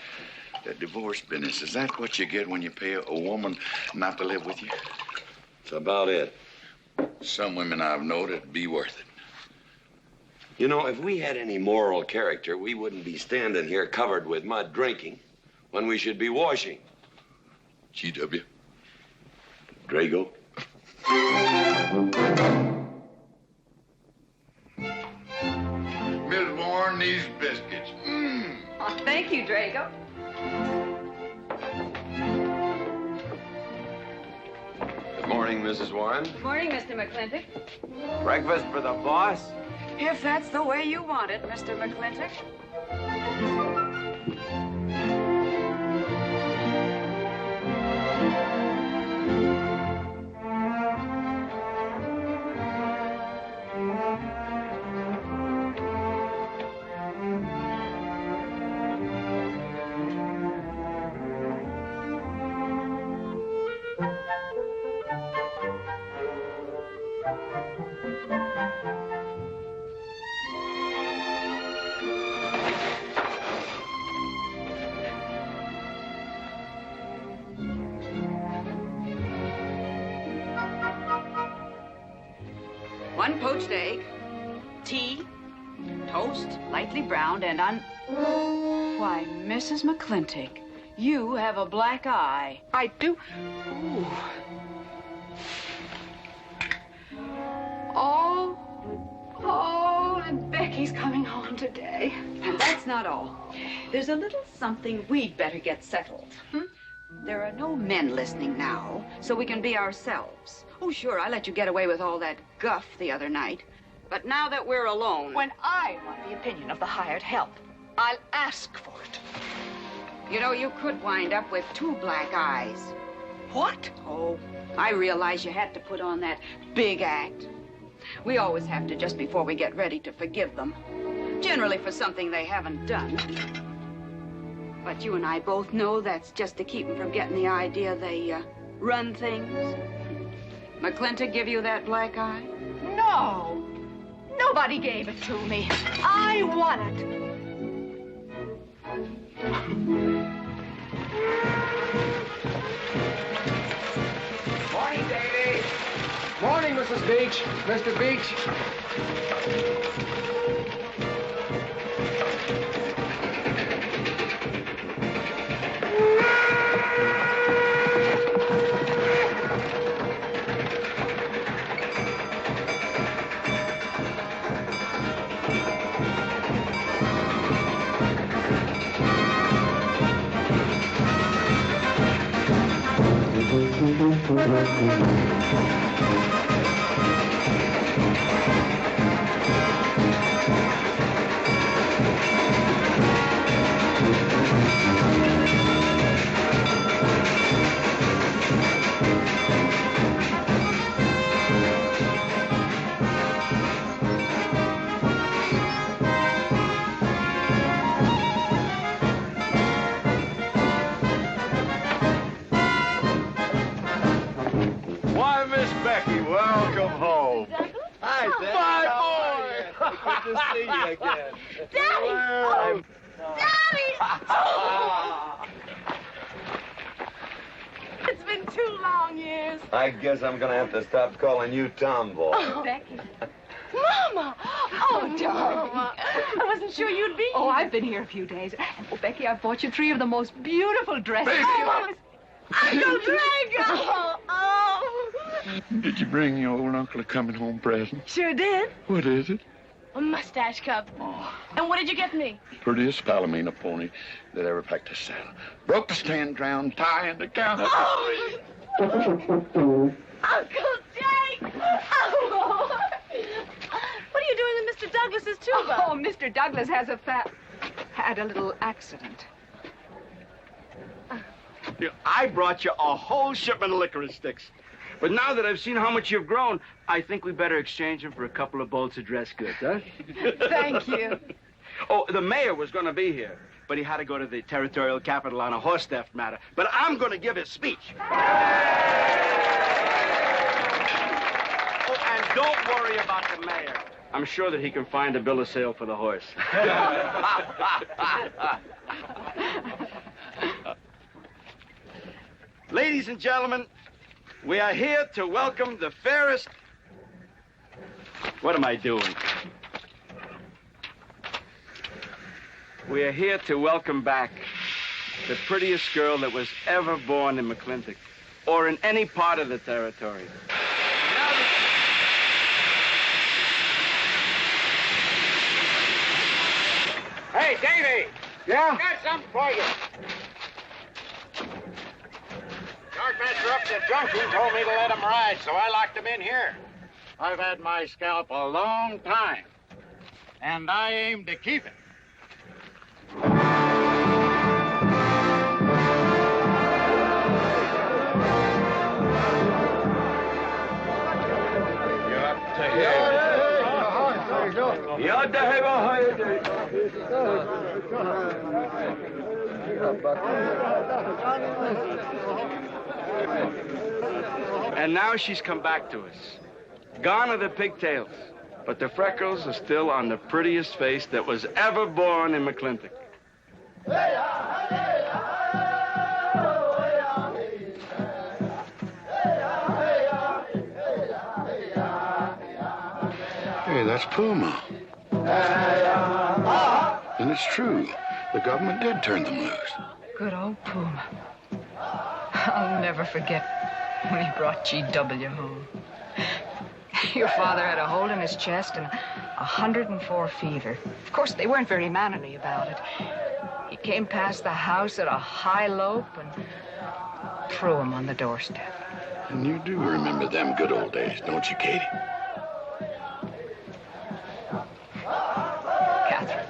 That divorce business, is that what you get when you pay a woman not to live with you? That's about it. Some women I've known it'd be worth it. You know, if we had any moral character, we wouldn't be standing here covered with mud drinking when we should be washing. G.W. Drago. Miss Warren, these biscuits. Oh, thank you, Drago. Good morning, Mrs. Warren. Good morning, Mr. McLintock. Breakfast for the boss? If that's the way you want it, Mr. McLintock. One poached egg, tea, toast, lightly browned, and Why, Mrs. McLintock, you have a black eye. I do. Ooh. Oh, and Becky's coming home today. And that's not all. There's a little something we'd better get settled. There are no men listening now, so we can be ourselves. Oh, sure, I let you get away with all that guff the other night. But now that we're alone... When I want the opinion of the hired help, I'll ask for it. You know, you could wind up with 2 black eyes. What? Oh, I realize you had to put on that big act. We always have to just before we get ready to forgive them. Generally for something they haven't done. But you and I both know that's just to keep them from getting the idea they run things. McLintock give you that black eye? No! Somebody gave it to me. I won it. Morning, Davy. Morning, Mrs. Beach. Mr. Beach. Why, Miss Becky, welcome home. Hi, Dad. My boy! Good to see you again. Daddy! Well, Daddy! It's been 2 long years. I guess I'm gonna have to stop calling you Tomboy. Oh, Becky. Mama! Oh, darling. Mama. I wasn't sure you'd be here. Oh, I've been here a few days. Oh, Becky, I've bought you 3 of the most beautiful dresses. Uncle Drago! Oh! Did you bring your old uncle a coming home present? Sure did. What is it? A mustache cup. And what did you get me? Prettiest Palomino pony that ever packed a saddle. Broke the stand, drowned, tie, and the counter. Oh! Uncle Jake! Oh! What are you doing with Mr. Douglas's tuba? Oh, Mr. Douglas has had a little accident. I brought you a whole shipment of licorice sticks. But now that I've seen how much you've grown, I think we better exchange them for a couple of bolts of dress goods, huh? Thank you. Oh, the mayor was going to be here, but he had to go to the territorial capital on a horse theft matter. But I'm going to give his speech. Oh, and don't worry about the mayor. I'm sure that he can find a bill of sale for the horse. Ladies and gentlemen, we are here to welcome the fairest... What am I doing? We are here to welcome back the prettiest girl that was ever born in McLintock, or in any part of the territory. Hey, Davy! Yeah? Got something for you. Yardmaster up at the junction told me to let him ride, so I locked him in here. I've had my scalp a long time, and I aim to keep it. And now she's come back to us. Gone are the pigtails, but the freckles are still on the prettiest face that was ever born in McLintock. Hey, that's Puma. And it's true. The government did turn them loose. Good old Puma. I'll never forget when he brought G.W. home. Your father had a hole in his chest and 104 fever. Of course, they weren't very mannerly about it. He came past the house at a high lope and threw him on the doorstep. And you do remember them good old days, don't you, Katie? Katherine.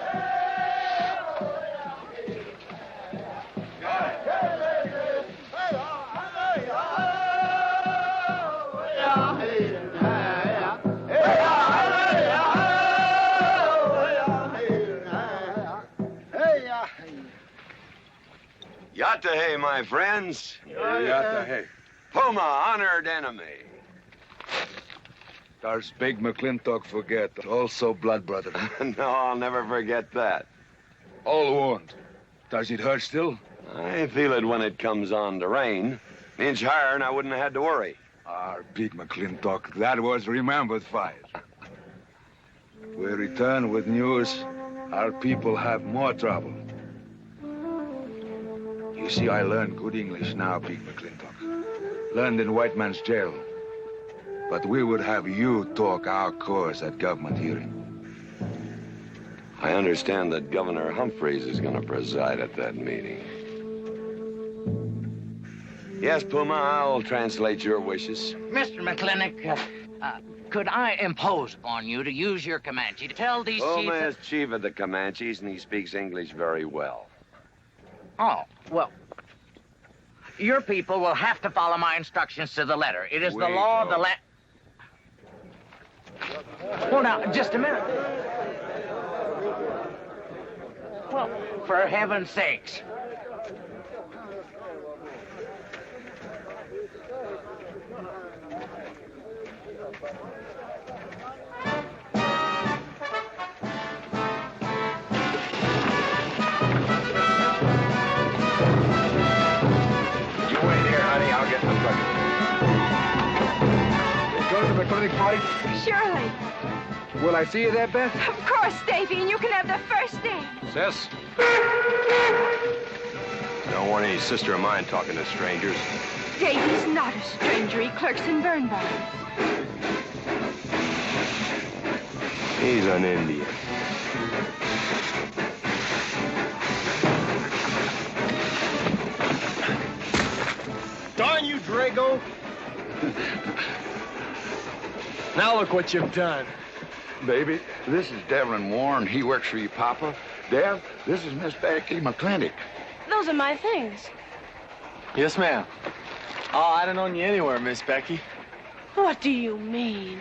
Yatta-hey, my friends. Yatta-hey. Puma, honored enemy. Does big McLintock forget? Also blood brother. No, I'll never forget that. All wound. Does it hurt still? I feel it when it comes on to rain. An inch higher and I wouldn't have had to worry. Our big McLintock, that was remembered fire. We return with news. Our people have more trouble. You see, I learned good English now, big McLintock. Learned in white man's jail. But we would have you talk our cause at government hearing. I understand that Governor Humphreys is going to preside at that meeting. Yes, Puma, I'll translate your wishes. Mr. McLintock, could I impose upon you to use your Comanche to tell these Puma chiefs... is chief of the Comanches, and he speaks English very well. Oh, well, your people will have to follow my instructions to the letter. It is the law of the land... Well, now, just a minute. Well, for heaven's sakes. You wait here, honey. I'll get the Go to the clinic party? Surely. Will I see you there, Beth? Of course, Davy, and you can have the first name. Sis? Don't want any sister of mine talking to strangers. Davy's not a stranger. He clerks in burn barns. He's an Indian. Darn you, Drago! Now look what you've done. Baby, this is Devlin Warren. He works for your papa. Dev, this is Miss Becky McLintock. Those are my things. Yes, ma'am. Oh, I don't own you anywhere, Miss Becky. What do you mean?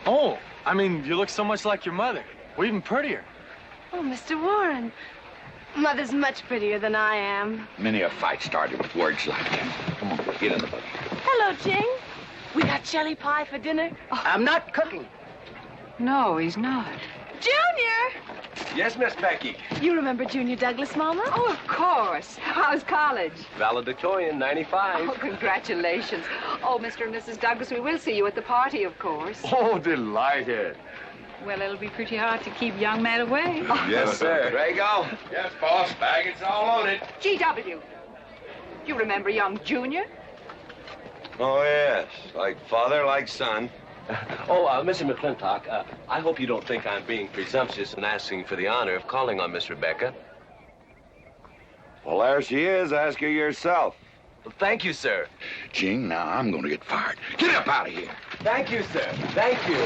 Oh, I mean, you look so much like your mother. Well, even prettier. Oh, Mr. Warren. Mother's much prettier than I am. Many a fight started with words like that. Come on, get in the buggy. Hello, Ching. We got jelly pie for dinner. Oh. I'm not cooking. No, he's not. Junior! Yes, Miss Becky. You remember Junior Douglas, Mama? Oh, of course. How's college? Valedictorian, 95. Oh, congratulations. Oh, Mr. and Mrs. Douglas, we will see you at the party, of course. Oh, delighted. Well, it'll be pretty hard to keep young men away. Yes, sir. Drago? Yes, boss. Baggage all loaded. G.W. You remember young Junior? Oh, yes. Like father, like son. Mr. McLintock, I hope you don't think I'm being presumptuous in asking for the honor of calling on Miss Rebecca. Well, there she is. Ask her yourself. Well, thank you, sir. Gene, now I'm going to get fired. Get up out of here. Thank you, sir. Thank you.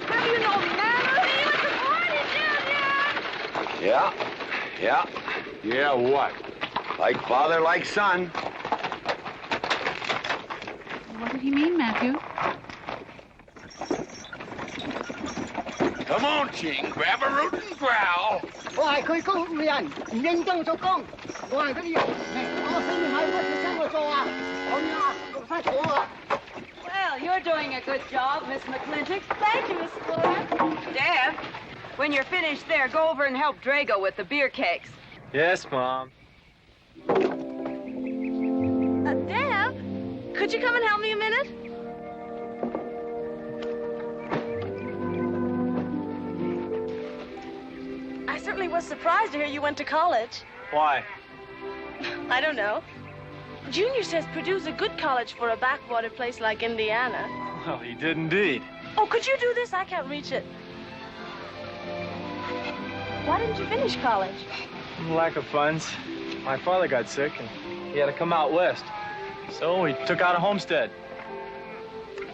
How do you know me, Mama? See you at the party, Junior! Yeah. Yeah, what? Like father, like son. What did he mean, Matthew? Come on, Ching. Grab a root and growl. Well, you're doing a good job, Miss McLintock. Thank you, Miss Flora. Deb, when you're finished there, go over and help Drago with the beer cakes. Yes, Mom. Deb, could you come and help me a minute? I certainly was surprised to hear you went to college. Why? I don't know. Junior says Purdue's a good college for a backwater place like Indiana. Well, he did indeed. Oh, could you do this? I can't reach it. Why didn't you finish college? Lack of funds. My father got sick, and he had to come out west. So he took out a homestead.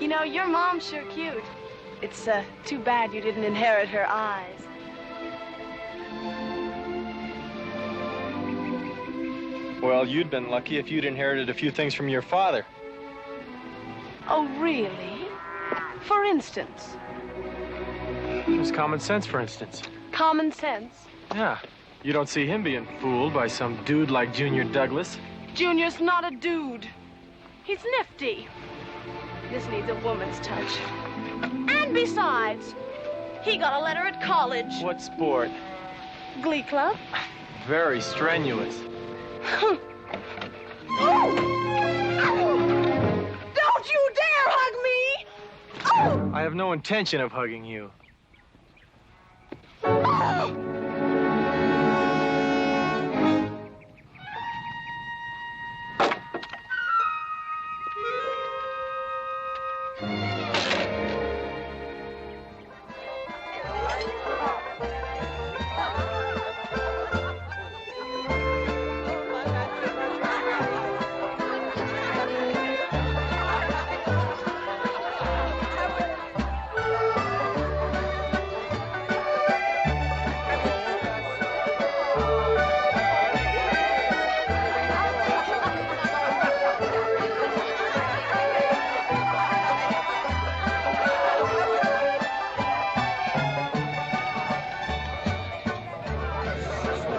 You know, your mom's sure cute. It's too bad you didn't inherit her eyes. Well, you'd been lucky if you'd inherited a few things from your father. Oh, really? For instance? It was common sense, for instance. Common sense? Yeah. You don't see him being fooled by some dude like Junior Douglas. Junior's not a dude. He's nifty. This needs a woman's touch. And besides, he got a letter at college. What sport? Glee club. Very strenuous. Don't you dare hug me! Oh! I have no intention of hugging you.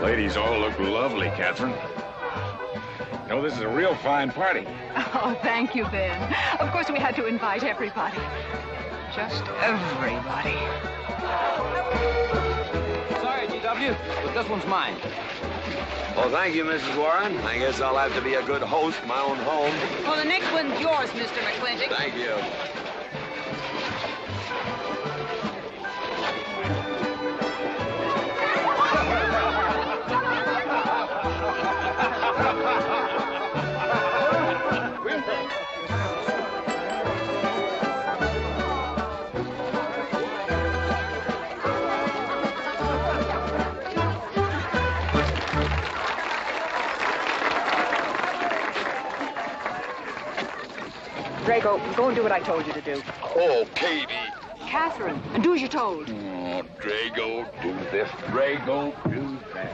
Ladies all look lovely, Katherine. You know, this is a real fine party. Oh, thank you, Ben. Of course, we had to invite everybody. Just everybody. Sorry, GW, but this one's mine. Well, thank you, Mrs. Warren. I guess I'll have to be a good host in my own home. Well, the next one's yours, Mr. McLintock. Thank you. Drago, go and do what I told you to do. Oh, Katie. Katherine, and do as you're told. Oh, Drago, do this. Drago, do that.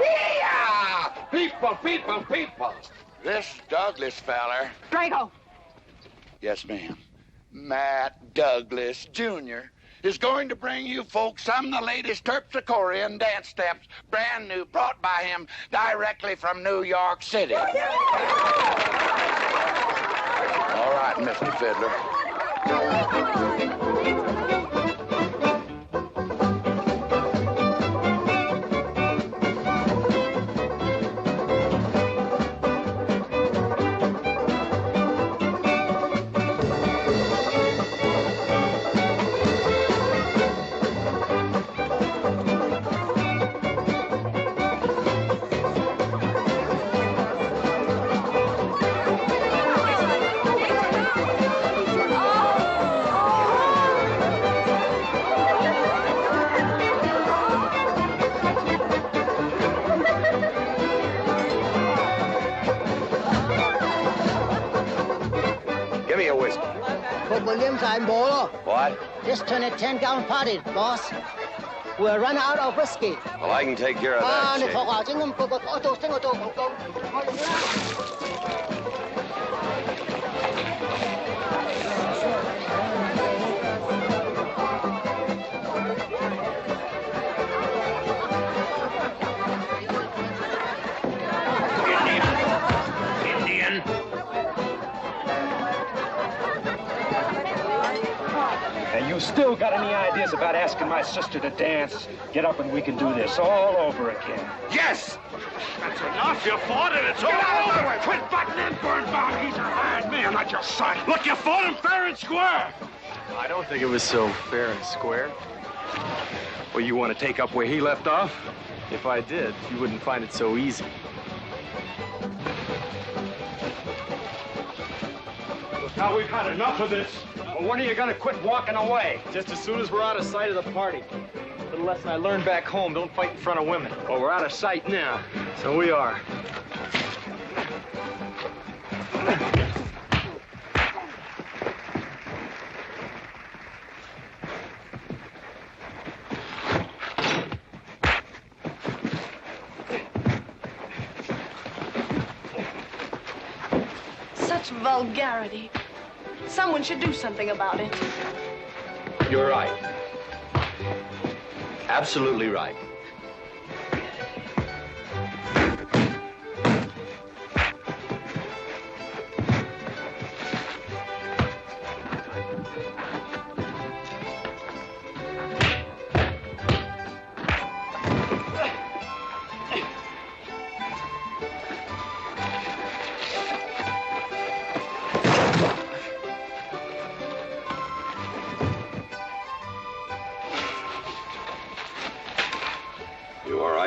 Yeah! People! This Douglas feller. Drago! Yes, ma'am. Matt Douglas, Jr. is going to bring you folks some of the latest terpsichorean dance steps, brand new, brought by him directly from New York City. All right, Mr. Fiddler. Williams, I'm Bolo. What? Just turn a 10-gallon party, boss. We're running out of whiskey. Well, I can take care of that, Shake. Indian. And you still got any ideas about asking my sister to dance? Get up and we can do this all over again. Yes! That's enough. You fought it. It's all over. Quit butting in, Birnbaum. He's a hired man, not your son. Look, you fought him fair and square. I don't think it was so fair and square. Well, you want to take up where he left off? If I did, you wouldn't find it so easy. Now we've had enough of this. Well, when are you gonna quit walking away? Just as soon as we're out of sight of the party. A little lesson I learned back home, don't fight in front of women. Well, we're out of sight now. So we are. Such vulgarity. Someone should do something about it. You're right. Absolutely right.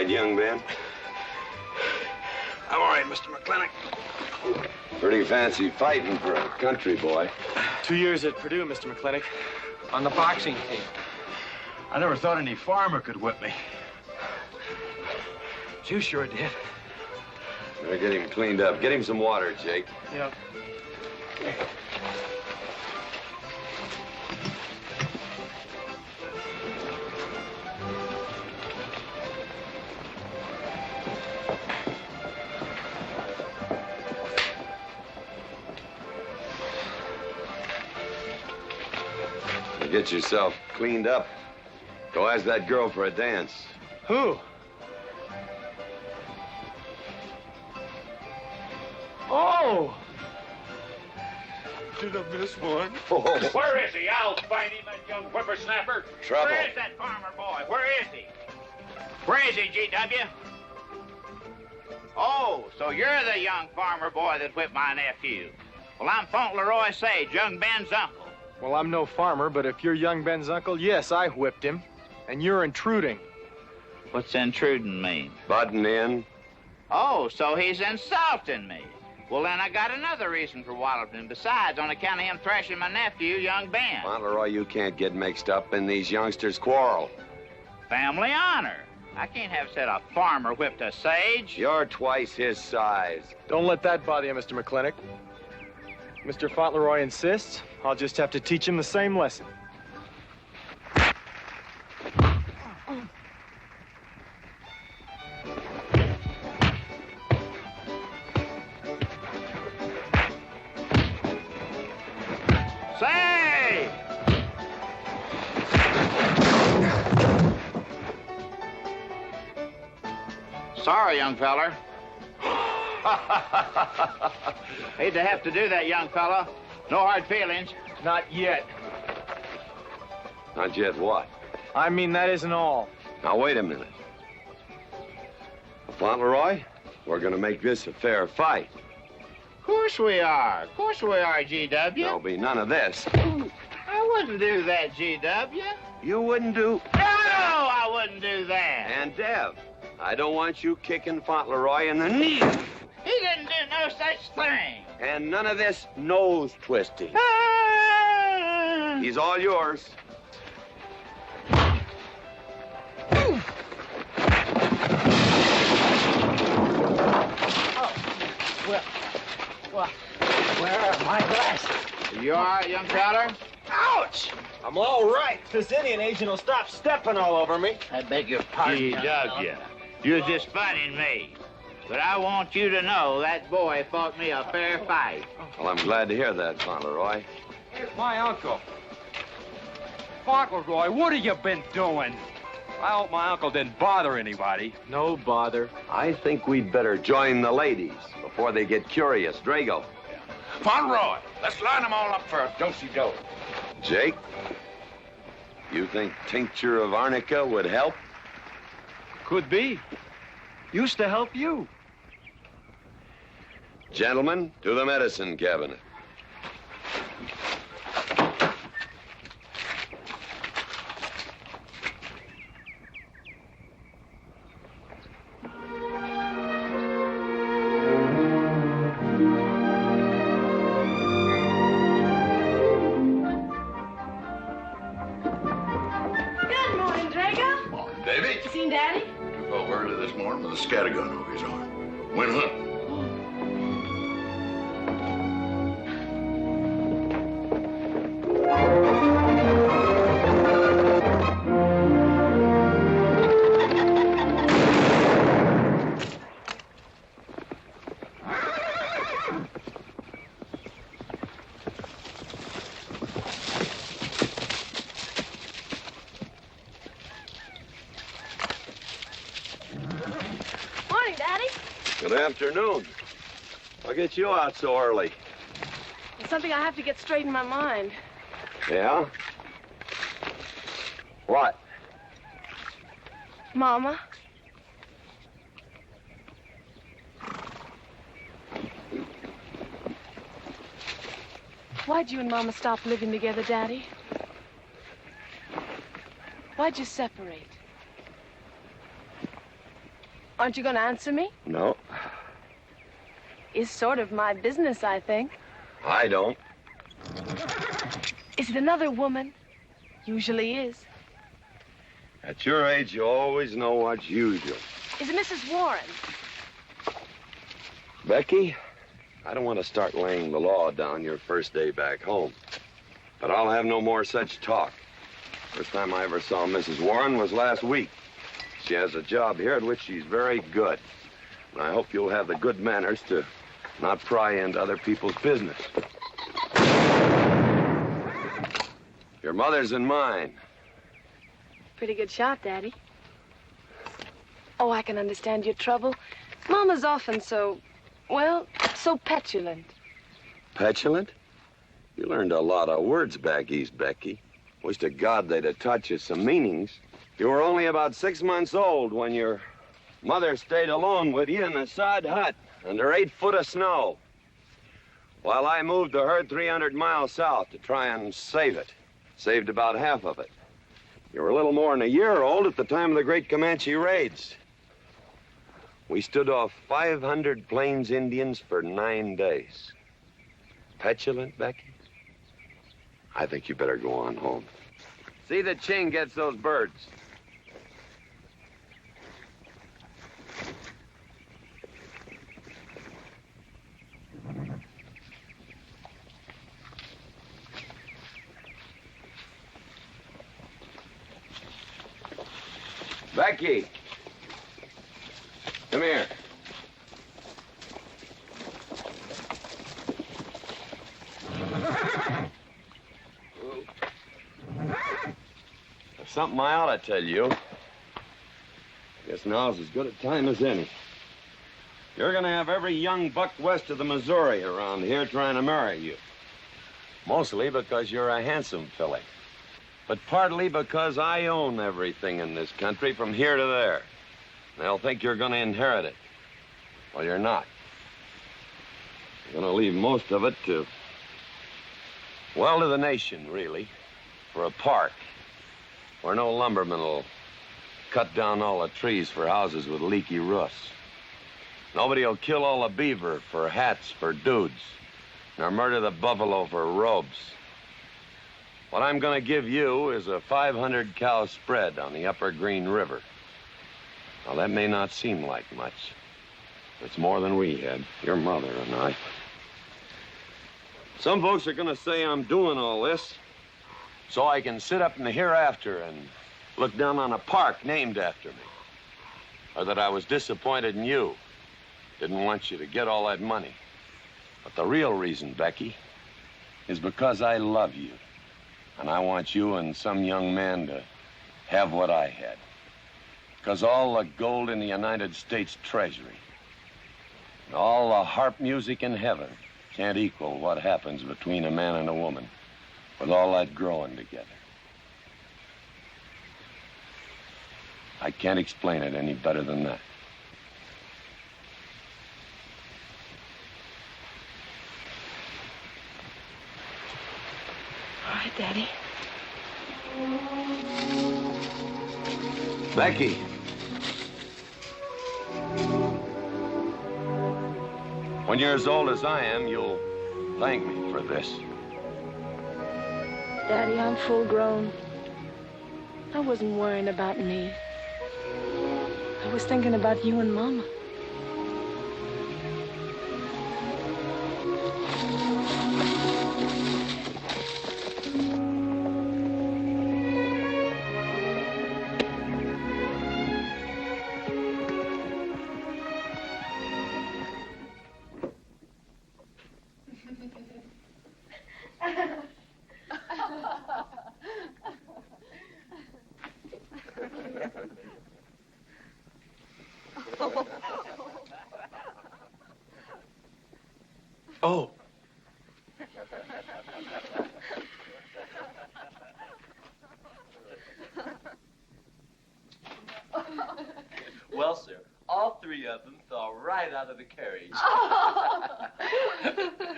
right, young man? I'm all right, Mr. McLintock. Pretty fancy fighting for a country boy. 2 years at Purdue, Mr. McLintock, on the boxing team. I never thought any farmer could whip me. You sure did. Better get him cleaned up. Get him some water, Jake. Yep. Get yourself cleaned up. Go ask that girl for a dance. Who? Oh! Did I miss one? Where is he? I'll find him, that young whippersnapper. Trouble. Where is that farmer boy? Where is he? Where is he, G.W.? Oh, so you're the young farmer boy that whipped my nephew. Well, I'm Fauntleroy Sage, young Ben's uncle. Well, I'm no farmer, but if you're young Ben's uncle, yes, I whipped him. And you're intruding. What's intruding mean? Butting in. Oh, so he's insulting me. Well, then I got another reason for walloping him. Besides, on account of him thrashing my nephew, young Ben. Fauntleroy, you can't get mixed up in these youngsters' quarrel. Family honor. I can't have said a farmer whipped a sage. You're twice his size. Don't let that bother you, Mr. McLintock. Mr. Fauntleroy insists. I'll just have to teach him the same lesson. Say! Sorry, young feller. Hate to have to do that, young fella. No hard feelings. Not yet. Not yet what? I mean, that isn't all. Now, wait a minute. Fauntleroy, we're gonna make this a fair fight. Of course we are. Of course we are, G.W. There'll be none of this. I wouldn't do that, G.W. You wouldn't do... No, I wouldn't do that. And Dev, I don't want you kicking Fauntleroy in the knee. He didn't do no such thing. And none of this nose twisting. He's all yours. Well, where are my glasses? You all right, young feller? Ouch! I'm all right. This Indian agent will stop stepping all over me. I beg your pardon. G.W. You're just funning me. But I want you to know that boy fought me a fair fight. Well, I'm glad to hear that, Fauntleroy. Here's my uncle. Fauntleroy, what have you been doing? I hope my uncle didn't bother anybody. No bother. I think we'd better join the ladies before they get curious. Drago. Fauntleroy, let's line them all up for a do-si-do. Jake, you think tincture of arnica would help? Could be. Used to help you. Gentlemen, to the medicine cabinet. Good morning, Drago. Morning, baby. You seen Daddy? Took over early this morning with a scattergun over his arm. Went hunting. Morning, Daddy. Good afternoon. I'll get you out so early. There's something I have to get straight in my mind. Yeah? What? Mama. Why'd you and Mama stop living together, Daddy? Why'd you separate? Aren't you going to answer me? No, It's sort of my business, I think. I don't. Is it another woman? Usually is. At your age, you always know what's usual. Is it Mrs. Warren? Becky, I don't want to start laying the law down your first day back home. But I'll have no more such talk. First time I ever saw Mrs. Warren was last week. She has a job here at which she's very good. And I hope you'll have the good manners to not pry into other people's business. Your mother's and mine. Pretty good shot, Daddy. Oh, I can understand your trouble. Mama's often so petulant. Petulant? You learned a lot of words back east, Becky. Wish to God they'd have taught you some meanings. You were only about 6 months old when your mother stayed alone with you in a sod hut under 8 foot of snow, while I moved the herd 300 miles south to try and save it. Saved about half of it. You were a little more than a year old at the time of the great Comanche raids. We stood off 500 Plains Indians for 9 days. Petulant, Becky? I think you better go on home. See that Ching gets those birds. Becky, come here. There's something I ought to tell you. Guess now's as good a time as any. You're gonna have every young buck west of the Missouri around here trying to marry you. Mostly because you're a handsome filly. But partly because I own everything in this country from here to there. They'll think you're gonna inherit it. Well, you're not. You're gonna leave most of it to the nation, really. For a park where no lumberman will cut down all the trees for houses with leaky roofs. Nobody will kill all the beaver for hats for dudes, nor murder the buffalo for robes. What I'm going to give you is a 500-cow spread on the upper Green River. Now, that may not seem like much. It's more than we had, your mother and I. Some folks are going to say I'm doing all this so I can sit up in the hereafter and look down on a park named after me. Or that I was disappointed in you. Didn't want you to get all that money. But the real reason, Becky, is because I love you. And I want you and some young man to have what I had. Because all the gold in the United States Treasury and all the harp music in heaven can't equal what happens between a man and a woman with all that growing together. I can't explain it any better than that. All right, Daddy. Becky. When you're as old as I am, you'll thank me for this. Daddy, I'm full grown. I wasn't worrying about me. I was thinking about you and Mama. Oh. Well, sir, all three of them fell right out of the carriage.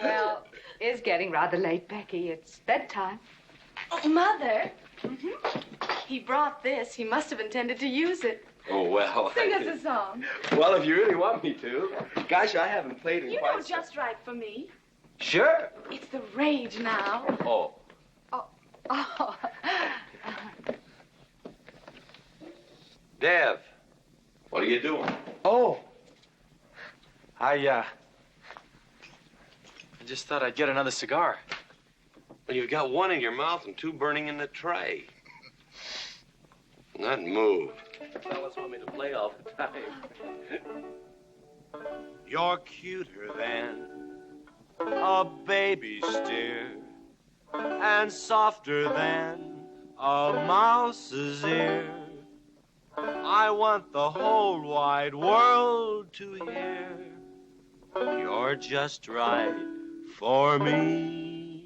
Well, it's getting rather late, Becky. It's bedtime. Oh, Mother. He brought this. He must have intended to use it. Oh, well. Sing us a song. Well, if you really want me to. Gosh, I haven't played in You quite know just right for me. Sure. It's the rage now. Oh. Oh. Dev, what are you doing? Oh. I just thought I'd get another cigar. Well, you've got one in your mouth and two burning in the tray. Not move. Fellas want me to play all the time. You're cuter than a baby steer, and softer than a mouse's ear. I want the whole wide world to hear. You're just right for me.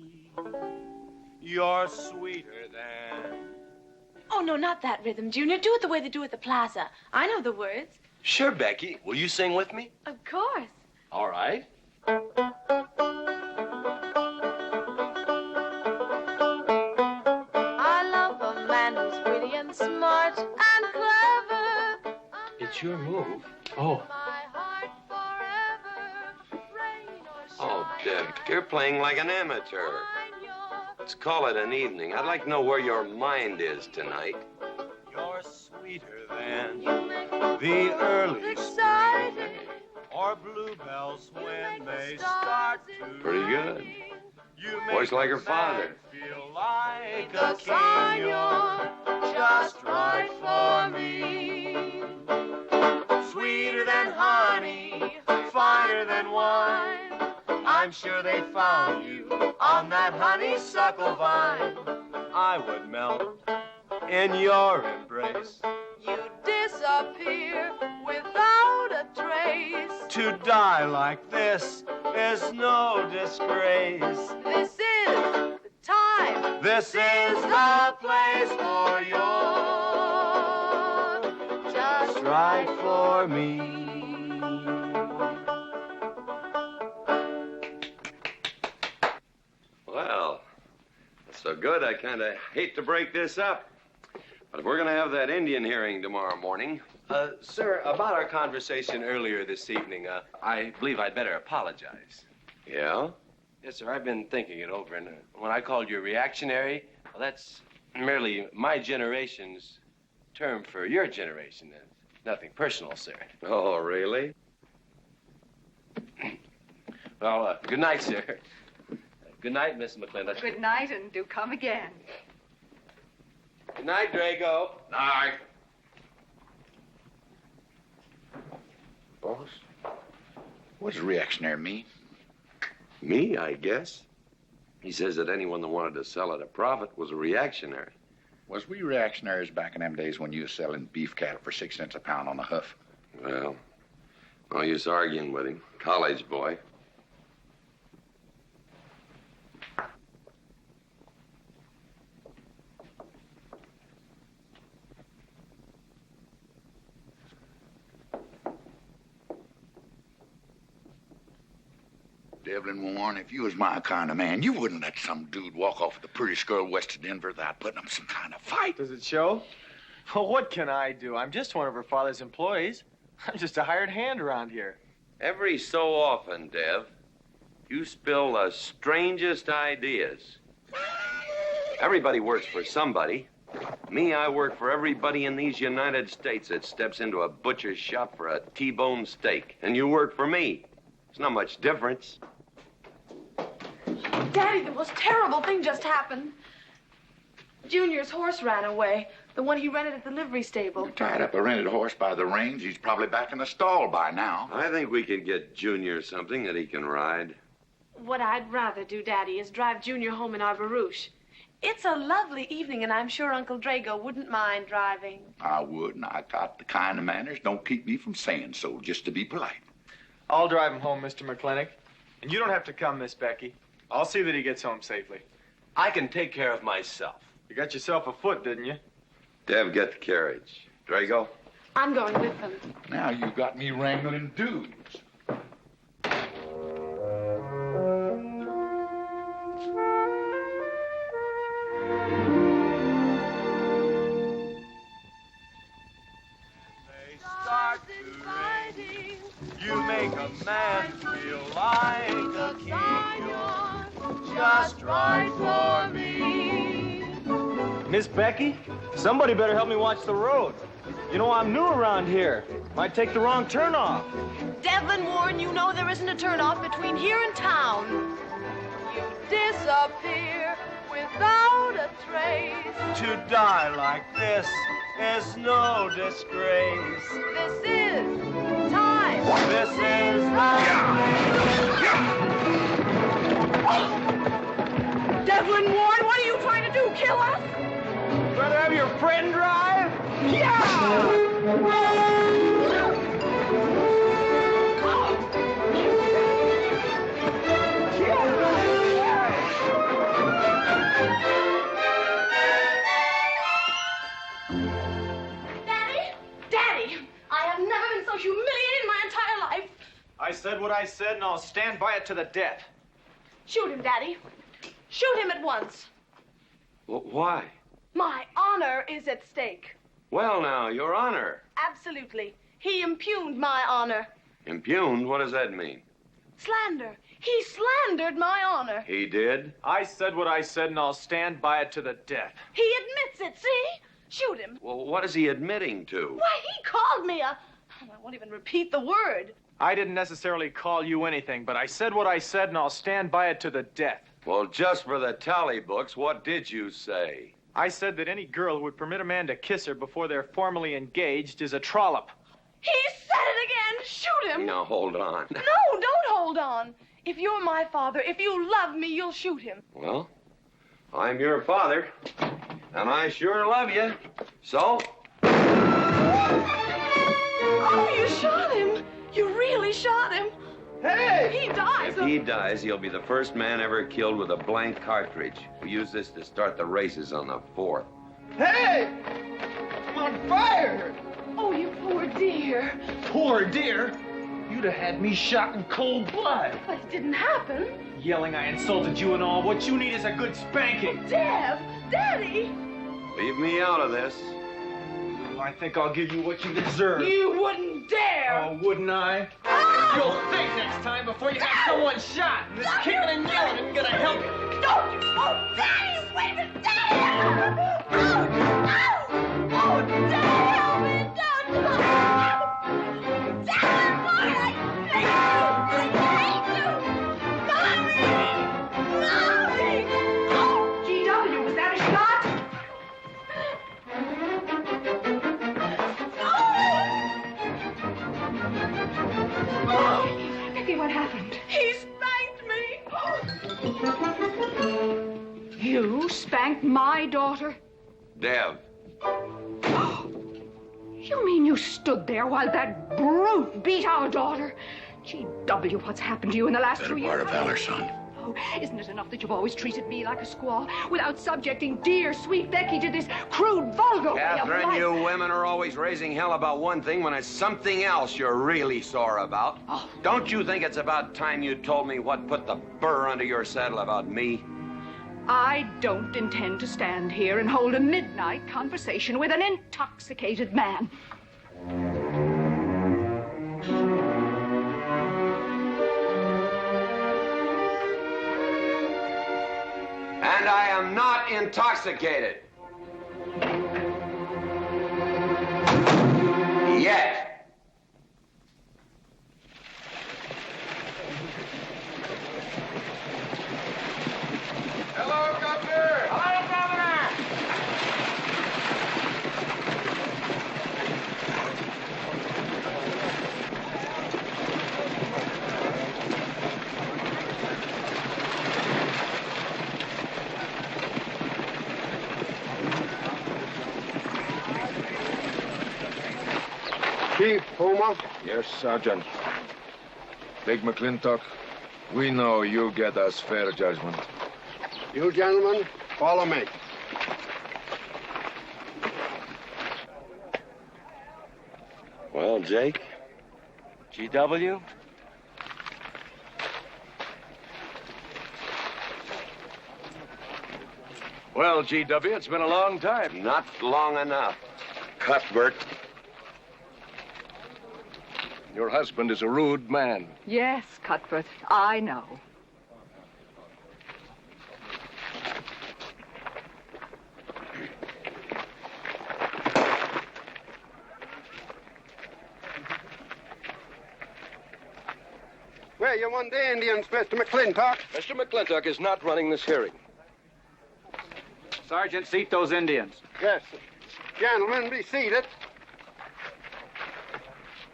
You're sweeter than... Oh, no, not that rhythm, Junior. Do it the way they do at the plaza. I know the words. Sure, Becky. Will you sing with me? Of course. All right. I love a man who's witty and smart and clever. It's your move. Oh. Oh, Deb, you're playing like an amateur. Let's call it an evening. I'd like to know where your mind is tonight. You're sweeter than the early spring, or bluebells when they start to Pretty good. You Voice like her father. feel like a king. You're just right for me. Sweeter than honey, finer than wine. I'm sure they found you on that honeysuckle vine. I would melt in your embrace. You disappear without a trace. To die like this is no disgrace. This is the time. This is the place for you. Just right for me. Well, that's so good, I kind of hate to break this up. But if we're going to have that Indian hearing tomorrow morning... Sir, about our conversation earlier this evening, I believe I'd better apologize. Yeah? Yes, sir, I've been thinking it over, and when I called you reactionary, well, that's merely my generation's term for your generation. Nothing personal, sir. Oh, really? Well, good night, sir. Good night, Miss McLintock. Good night, and do come again. Good night, Drago. Night. Boss, what does reactionary mean? Me, I guess. He says that anyone that wanted to sell at a profit was a reactionary. Was we reactionaries back in them days when you was selling beef cattle for 6 cents a pound on the hoof? Well, no use arguing with him. College boy. Devlin Warren, if you was my kind of man, you wouldn't let some dude walk off with the prettiest girl west of Denver without putting up some kind of fight. Does it show? Well, what can I do? I'm just one of her father's employees. I'm just a hired hand around here. Every so often, Dev, you spill the strangest ideas. Everybody works for somebody. Me, I work for everybody in these United States that steps into a butcher's shop for a T-bone steak. And you work for me. There's not much difference. Daddy, the most terrible thing just happened. Junior's horse ran away. The one he rented at the livery stable. Tied up a rented horse by the reins. He's probably back in the stall by now. I think we could get Junior something that he can ride. What I'd rather do, Daddy, is drive Junior home in our barouche. It's a lovely evening, and I'm sure Uncle Drago wouldn't mind driving. I would, and I got the kind of manners don't keep me from saying so, just to be polite. I'll drive him home, Mr. McLintock. And you don't have to come, Miss Becky. I'll see that he gets home safely. I can take care of myself. You got yourself a foot, didn't you? Dev, get the carriage. Drago? I'm going with them. Now you got me wrangling dudes. just right for me. Miss Becky, somebody better help me watch the road. You know, I'm new around here. Might take the wrong turnoff. Devlin Warren, you know there isn't a turnoff between here and town. You disappear without a trace. To die like this is no disgrace. This is time. This is Devlin Warren, what are you trying to do? Kill us? Rather have your friend drive? Yeah! Humiliated my entire life. I said what I said, and I'll stand by it to the death. Shoot him, Daddy. Shoot him at once. Why? My honor is at stake. Well, now, Your Honor. Absolutely. He impugned my honor. Impugned? What does that mean? Slander. He slandered my honor. He did? I said what I said, and I'll stand by it to the death. He admits it, see? Shoot him. Well, what is he admitting to? Why, he called me a... I won't even repeat the word. I didn't necessarily call you anything, but I said what I said, and I'll stand by it to the death. Well, just for the tally books, what did you say? I said that any girl who would permit a man to kiss her before they're formally engaged is a trollop. He said it again. Shoot him. Now, hold on. No, don't hold on. If you're my father, if you love me, you'll shoot him. Well, I'm your father, and I sure love you. So... Oh, you shot him. You really shot him. Hey! He dies. If he dies, he'll be the first man ever killed with a blank cartridge. We use this to start the races on the 4th. Hey! I'm on fire! Oh, you poor dear. Poor dear? You'd have had me shot in cold blood. But it didn't happen. Yelling I insulted you and all. What you need is a good spanking. Dev! Daddy! Leave me out of this. I think I'll give you what you deserve. You wouldn't dare! Oh, wouldn't I? Ah! You'll think next time before you have someone shot. And this kicking and yelling isn't gonna help you. Don't you! Oh, Daddy! Wait a minute! Daddy! Oh, Daddy, help me! Don't! Daddy, Mommy! I hate you! Mommy! Oh, GW, was that a shot? Becky, what happened? He spanked me! You spanked my daughter? Dev. You mean you stood there while that brute beat our daughter? GW, what's happened to you in the last 2 years? Better part of valor, son. Oh, isn't it enough that you've always treated me like a squaw without subjecting dear, sweet Becky to this crude, vulgar way of Katherine, life? you women are always raising hell about one thing when it's something else you're really sore about. Oh. Don't you think it's about time you told me what put the burr under your saddle about me? I don't intend to stand here and hold a midnight conversation with an intoxicated man. And I am not intoxicated. Yet. Hello, Governor! Hello, Governor! Chief Puma? Yes, Sergeant. Big McLintock, we know you get us fair judgment. You gentlemen, follow me. Well, Jake? GW? Well, GW, it's been a long time. Not long enough. Cuthbert. Your husband is a rude man. Yes, Cuthbert, I know. you want the Indians, Mr. McLintock? Mr. McLintock is not running this hearing. Sergeant, seat those Indians. Yes. Gentlemen, be seated.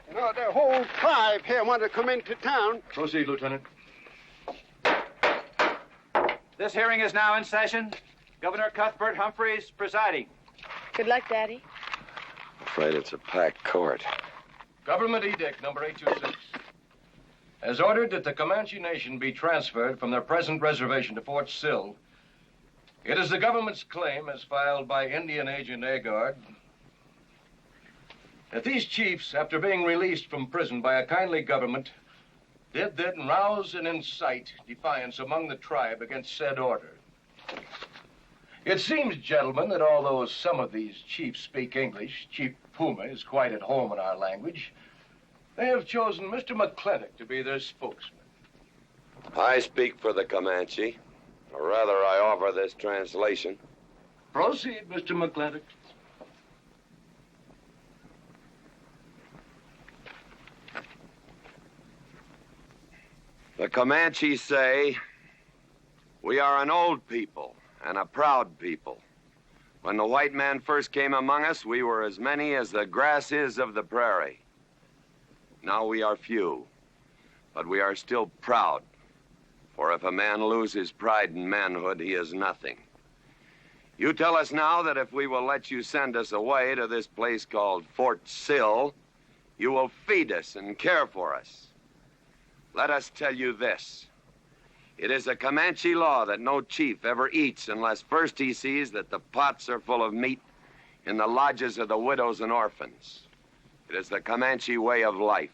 You know, the whole tribe here want to come into town. Proceed, Lieutenant. This hearing is now in session. Governor Cuthbert Humphreys presiding. Good luck, Daddy. Afraid it's a packed court. Government Edict number 826 has ordered that the Comanche Nation be transferred from their present reservation to Fort Sill. It is the government's claim, as filed by Indian Agent Agard, that these chiefs, after being released from prison by a kindly government, did then rouse and incite defiance among the tribe against said order. It seems, gentlemen, that although some of these chiefs speak English, Chief Puma is quite at home in our language, they have chosen Mr. McLintock to be their spokesman. I speak for the Comanche, or rather I offer this translation. Proceed, Mr. McLintock. The Comanche say, we are an old people and a proud people. When the white man first came among us, we were as many as the grass is of the prairie. Now we are few, but we are still proud. For if a man loses pride in manhood, he is nothing. You tell us now that if we will let you send us away to this place called Fort Sill, you will feed us and care for us. Let us tell you this. It is a Comanche law that no chief ever eats unless first he sees that the pots are full of meat in the lodges of the widows and orphans. It is the Comanche way of life.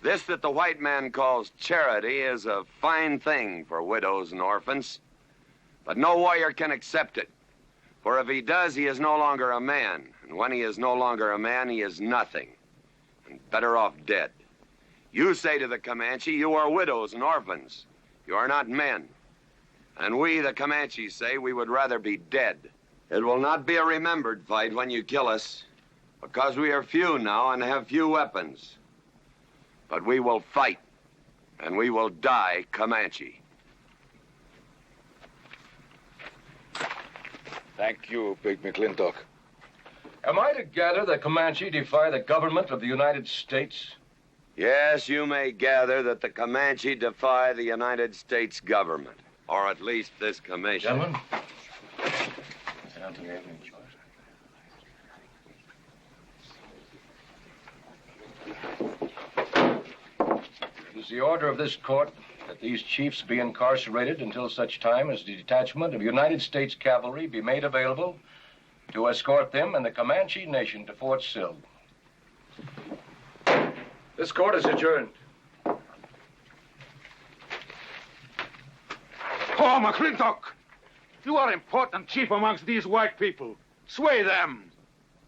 This that the white man calls charity is a fine thing for widows and orphans, but no warrior can accept it. For if he does, he is no longer a man, and when he is no longer a man, he is nothing, and better off dead. You say to the Comanche, you are widows and orphans. You are not men. And we, the Comanche, say we would rather be dead. It will not be a remembered fight when you kill us, because we are few now and have few weapons. But we will fight, and we will die Comanche. Thank you, Big McLintock. Am I to gather that Comanche defy the government of the United States? Yes, you may gather that the Comanche defy the United States government, or at least this commission. Gentlemen. It is the order of this court that these chiefs be incarcerated until such time as the detachment of United States cavalry be made available to escort them and the Comanche Nation to Fort Sill. This court is adjourned. Oh, McLintock! You are important chief amongst these white people. Sway them.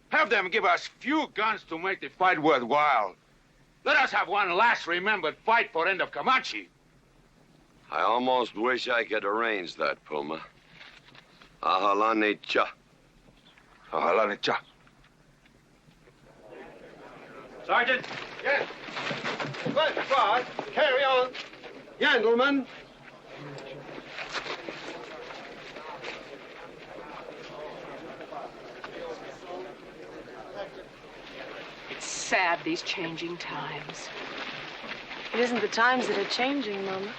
Have them give us few guns to make the fight worthwhile. Let us have one last remembered fight for end of Comanche. I almost wish I could arrange that, Puma. Ahalani cha. Ahalani cha. Sergeant? Yes. Good God. Carry on. Gentlemen. It's sad, these changing times. It isn't the times that are changing, Mama.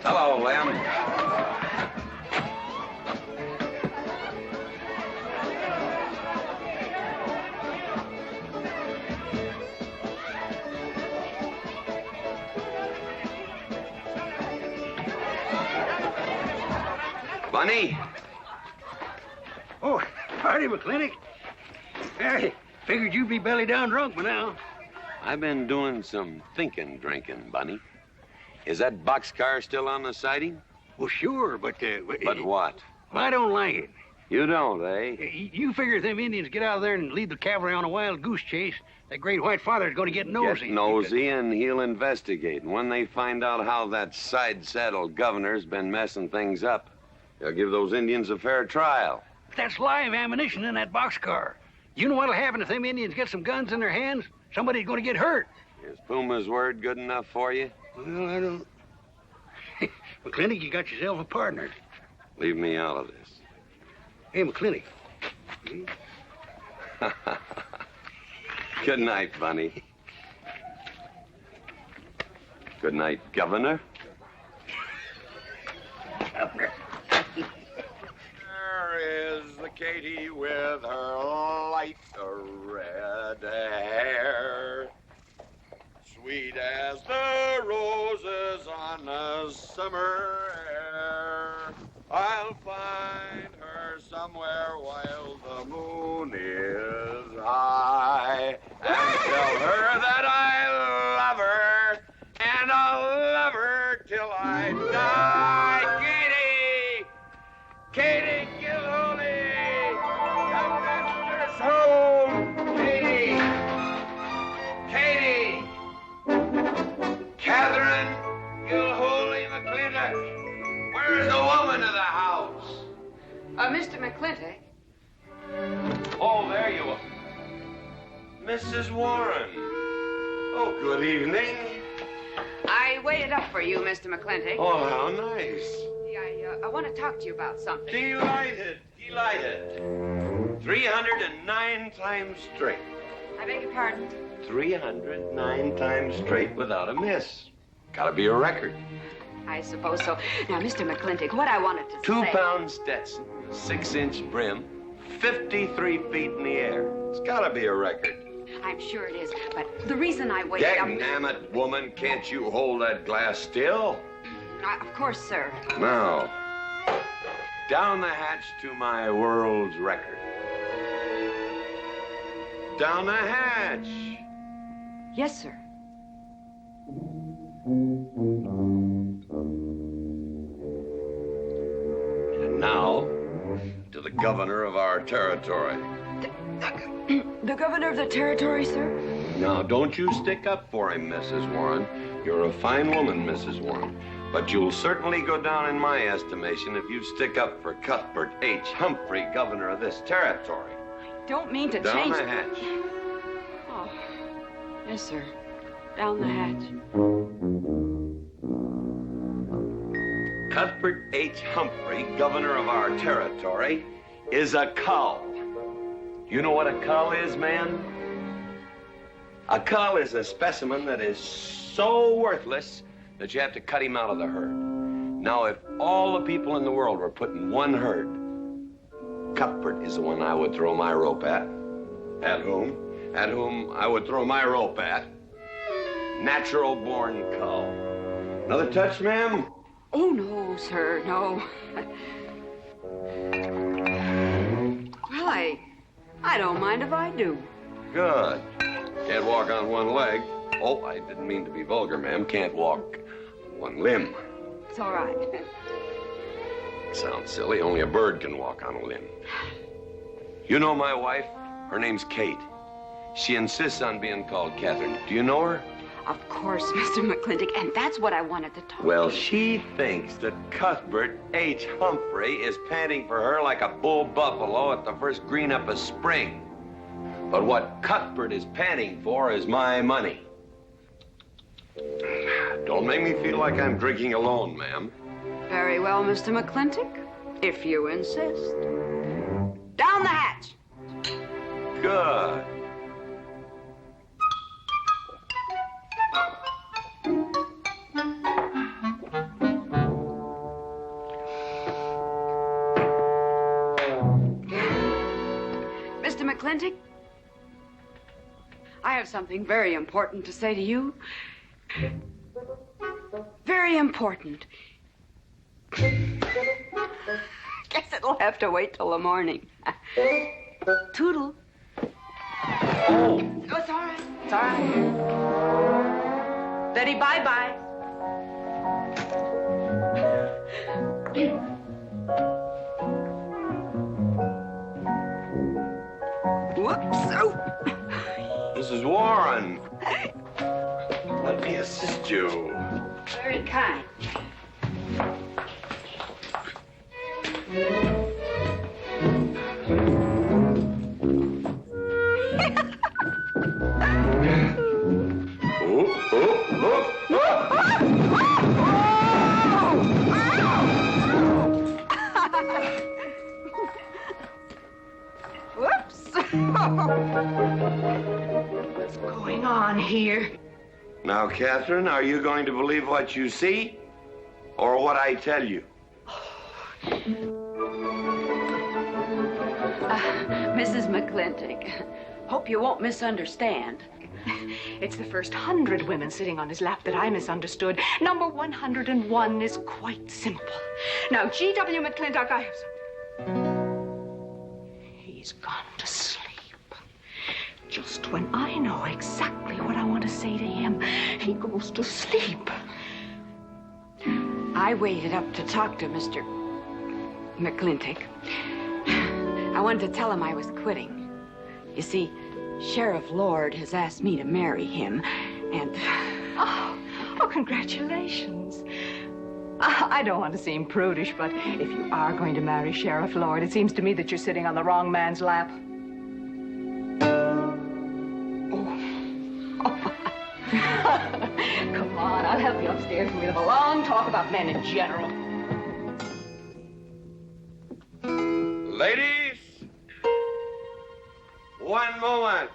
Hello, Lem. Bunny? Oh, howdy, McLintock. Hey, figured you'd be belly down drunk by now. I've been doing some drinking, Bunny. Is that boxcar still on the siding? Well, sure, but... But what? Well, I don't like it. You don't, eh? You figure if them Indians get out of there and lead the cavalry on a wild goose chase, that great white father's going to get nosy. Get nosy, and he'll investigate. And when they find out how that side-saddle governor's been messing things up, they'll give those Indians a fair trial. That's live ammunition in that boxcar. You know what'll happen if them Indians get some guns in their hands? Somebody's going to get hurt. Is Puma's word good enough for you? Well, I don't... McLintock, you got yourself a partner. Leave me out of this. Hey, McLintock. Good night, Bunny. Good night, Governor. Governor. There is the Katie with her light red hair, sweet as the roses on a summer air. I'll find her somewhere while the moon is high, and tell her that I love her, and I'll love her till I die. Katie Gilhooley, young master's home. Katie, Katherine Gilhooley McLintock, where is the woman of the house? Mr. McLintock. Oh, there you are. Mrs. Warren. Oh, good evening. I waited up for you, Mr. McLintock. Oh, how nice. I want to talk to you about something. Delighted. 309 times straight. I beg your pardon? 309 times straight without a miss. Gotta be a record. I suppose so. Now, Mr. McLintock, what I wanted to say... 2-pound Stetson, 6-inch brim, 53 feet in the air. It's gotta be a record. I'm sure it is, but the reason I waited up... Dammit, woman, can't you hold that glass still? Of course, sir. Now, down the hatch to my world's record. Down the hatch. Yes, sir. And now, to the governor of our territory. The governor of the territory, sir? Now, don't you stick up for him, Mrs. Warren. You're a fine woman, Mrs. Warren. But you'll certainly go down in my estimation if you stick up for Cuthbert H. Humphrey, governor of this territory. I don't mean to Down change... the hatch. Oh, yes, sir. Down the hatch. Cuthbert H. Humphrey, governor of our territory, is a cull. You know what a cull is, man? A cull is a specimen that is so worthless that you have to cut him out of the herd. Now, if all the people in the world were put in one herd, Cuthbert is the one I would throw my rope at. At whom I would throw my rope at. Natural-born cull. Another touch, ma'am? Oh, no, sir, no. Well, I don't mind if I do. Good. Can't walk on one leg. Oh, I didn't mean to be vulgar, ma'am. Can't walk one limb. It's all right. Sounds silly. Only a bird can walk on a limb. You know my wife? Her name's Kate. She insists on being called Katherine. Do you know her? Of course, Mr. McLintock, and that's what I wanted to talk Well, to you. she thinks that Cuthbert H. Humphrey is panting for her like a bull buffalo at the first green up of spring. But what Cuthbert is panting for is my money. Don't make me feel like I'm drinking alone, ma'am. Very well, Mr. McLintock, if you insist. Down the hatch. Good. Mr. McLintock, I have something very important to say to you. Very important. Guess it'll have to wait till the morning. Toodle. Oh, it's all right. It's all right. Betty, bye-bye. Whoops. Oh. Mrs. Warren, let me assist you. Very kind. Whoops. What's going on here? Now, Katherine, are you going to believe what you see or what I tell you? Mrs. McLintock, hope you won't misunderstand. It's the first 100 women sitting on his lap that I misunderstood. Number 101 is quite simple. Now, G.W. McLintock, I have some... He's gone to sleep. Just when I know exactly what I want to say to him, he goes to sleep. I waited up to talk to Mr. McLintock. I wanted to tell him I was quitting. You see, Sheriff Lord has asked me to marry him, and... Oh, congratulations. I don't want to seem prudish, but if you are going to marry Sheriff Lord, it seems to me that you're sitting on the wrong man's lap. Come on, I'll help you upstairs and we'll have a long talk about men in general. Ladies, one moment.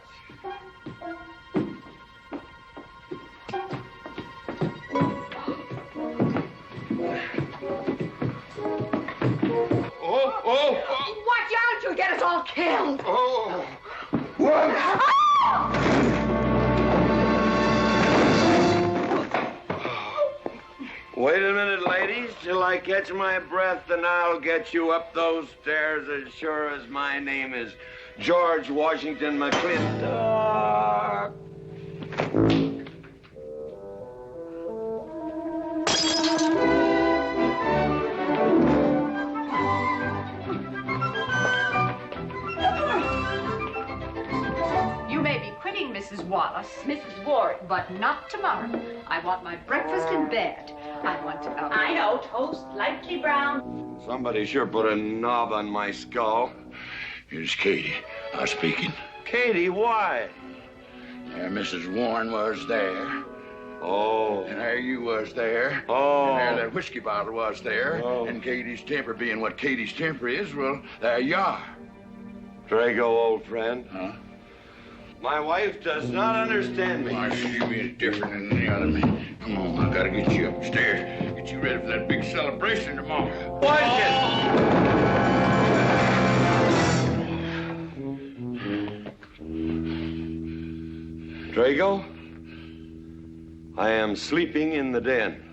Oh! Watch out, you'll get us all killed! Oh! Wait a minute, ladies, till I catch my breath, and I'll get you up those stairs as sure as my name is George Washington McLintock. You may be quitting, Mrs. Wallace, Mrs. Warren, but not tomorrow. I want my breakfast in bed. I want to... I know, toast, lightly brown. Somebody sure put a knob on my skull. Here's Katie. I'm speaking. Katie, why? There Mrs. Warren was there. Oh. And there you was there. Oh. And there that whiskey bottle was there. Oh. And Katie's temper being what Katie's temper is, well, there you are. Drago, old friend. Huh? My wife does not understand me. Why, she'll be any different than any other man. Come on, I gotta get you upstairs. Get you ready for that big celebration tomorrow. What? Drago, I am sleeping in the den.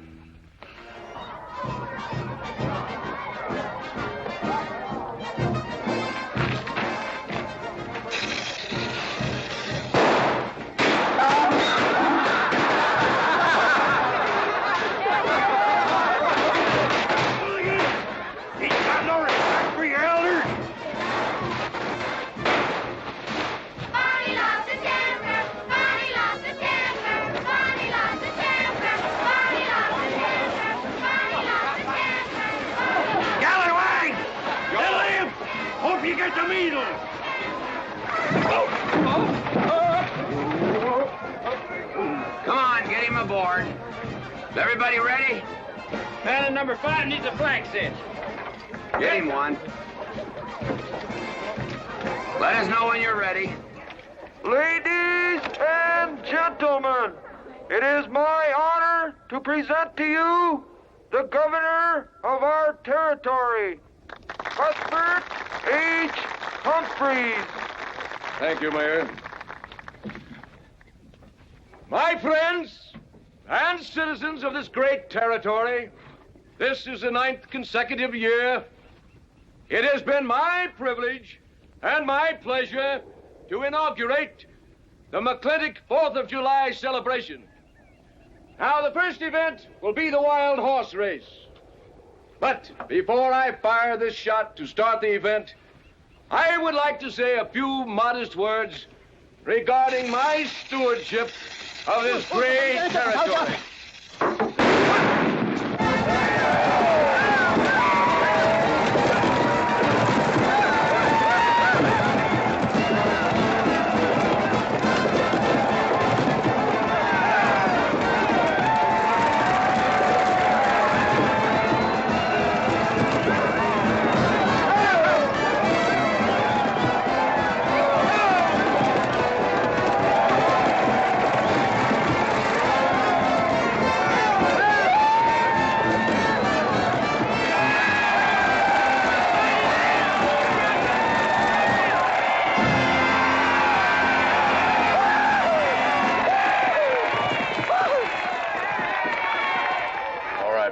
Come on, get him aboard. Is everybody ready? Man in number 5 needs a flank cinch. Get him one. Let us know when you're ready. Ladies and gentlemen, it is my honor to present to you the governor of our territory, Cuthbert H. Humphreys. Thank you, Mayor. My friends and citizens of this great territory, this is the 9th consecutive year. It has been my privilege and my pleasure to inaugurate the McLintock 4th of July celebration. Now, the first event will be the wild horse race. But before I fire this shot to start the event, I would like to say a few modest words regarding my stewardship of this great territory.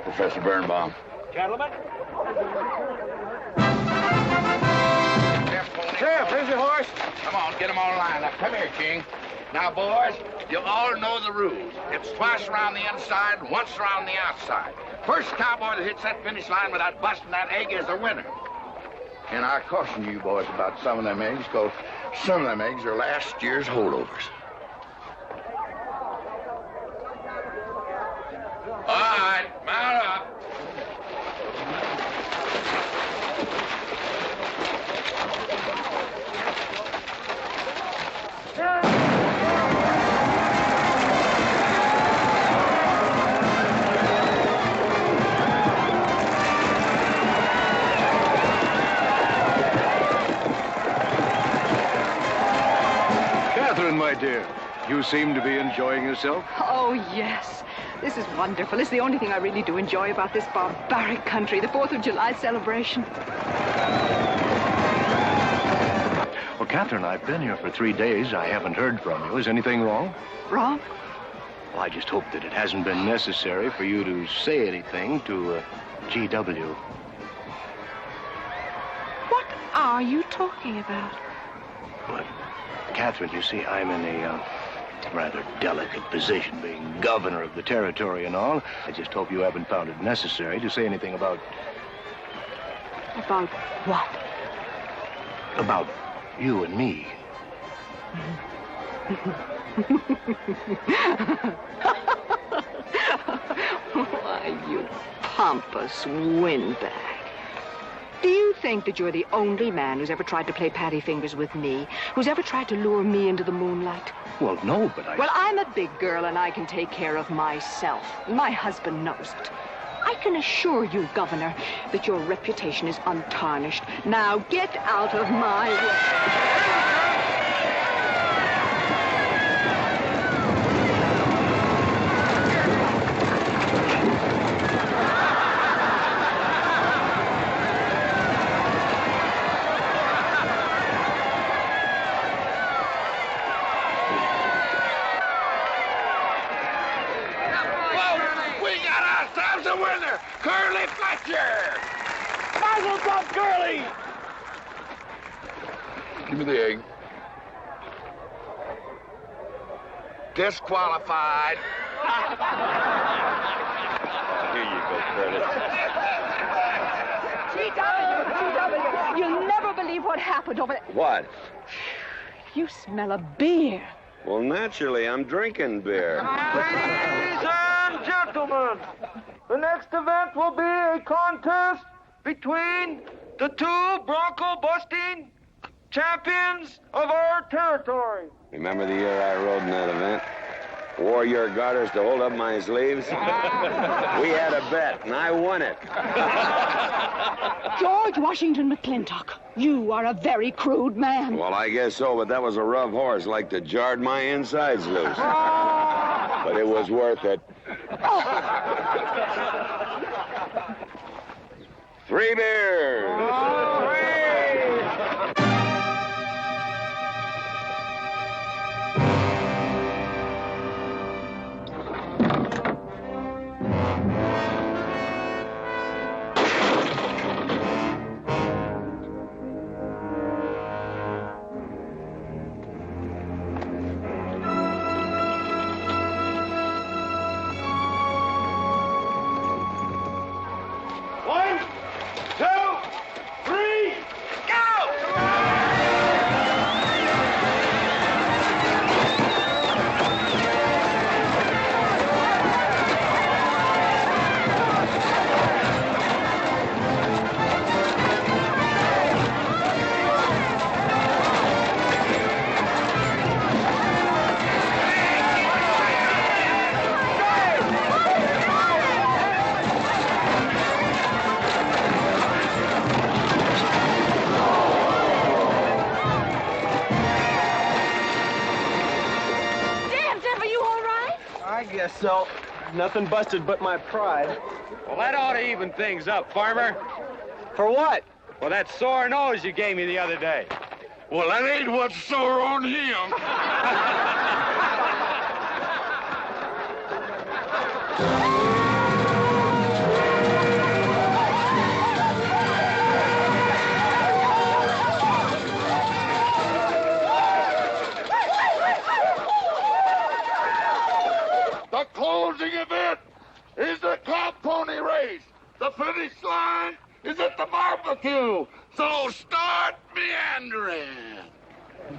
Professor Birnbaum. Gentlemen? Sheriff, here's your horse. Come on, get them all lined up. Come here, King. Now, boys, you all know the rules. It's twice around the inside, once around the outside. First cowboy that hits that finish line without busting that egg is the winner. And I caution you boys about some of them eggs, because some of them eggs are last year's holdovers. All right, mount up. Katherine, my dear, you seem to be enjoying yourself. Oh, yes. This is wonderful. It's the only thing I really do enjoy about this barbaric country, the 4th of July celebration. Well, Katherine, I've been here for 3 days. I haven't heard from you. Is anything wrong? Wrong? Well, I just hope that it hasn't been necessary for you to say anything to GW. What are you talking about? But, Katherine, you see, I'm in a rather delicate position, being governor of the territory and all. I just hope you haven't found it necessary to say anything about... About what? About you and me. Why, you pompous windbag. Do you think that you're the only man who's ever tried to play patty fingers with me, who's ever tried to lure me into the moonlight? Well, no, but I... Well, I'm a big girl and I can take care of myself. My husband knows it. I can assure you, Governor, that your reputation is untarnished. Now get out of my way. Curly Fletcher! Mazel tov, Curly! Give me the egg. Disqualified. Here you go, Curtis. GW, you'll never believe what happened over there. What? You smell a beer. Well, naturally, I'm drinking beer. Ladies and gentlemen, the next event will be a contest between the two bronco-busting champions of our territory. Remember the year I rode in that event? Wore your garters to hold up my sleeves? We had a bet, and I won it. George Washington McLintock, you are a very crude man. Well, I guess so, but that was a rough horse, like to jarred my insides loose. But it was worth it. 3 beers. guess so. Nothing busted but my pride. Well, that ought to even things up, farmer. For what? Well, that sore nose you gave me the other day. Well, that ain't what's sore on him. The closing event is the cow pony race. The finish line is at the barbecue. So start meandering.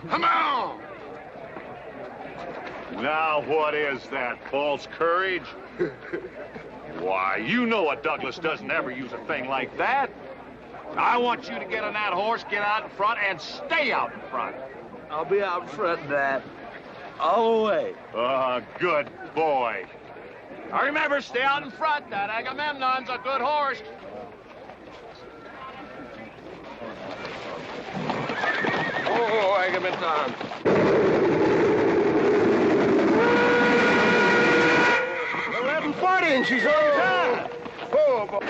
Come on. Now, what is that, false courage? Why, you know a Douglas doesn't ever use a thing like that. I want you to get on that horse, get out in front, and stay out in front. I'll be out front, Dad. All the way. Good boy. Now remember, stay out in front. That Agamemnon's a good horse. Oh, Agamemnon. 11:40 and she's on time. Oh, boy.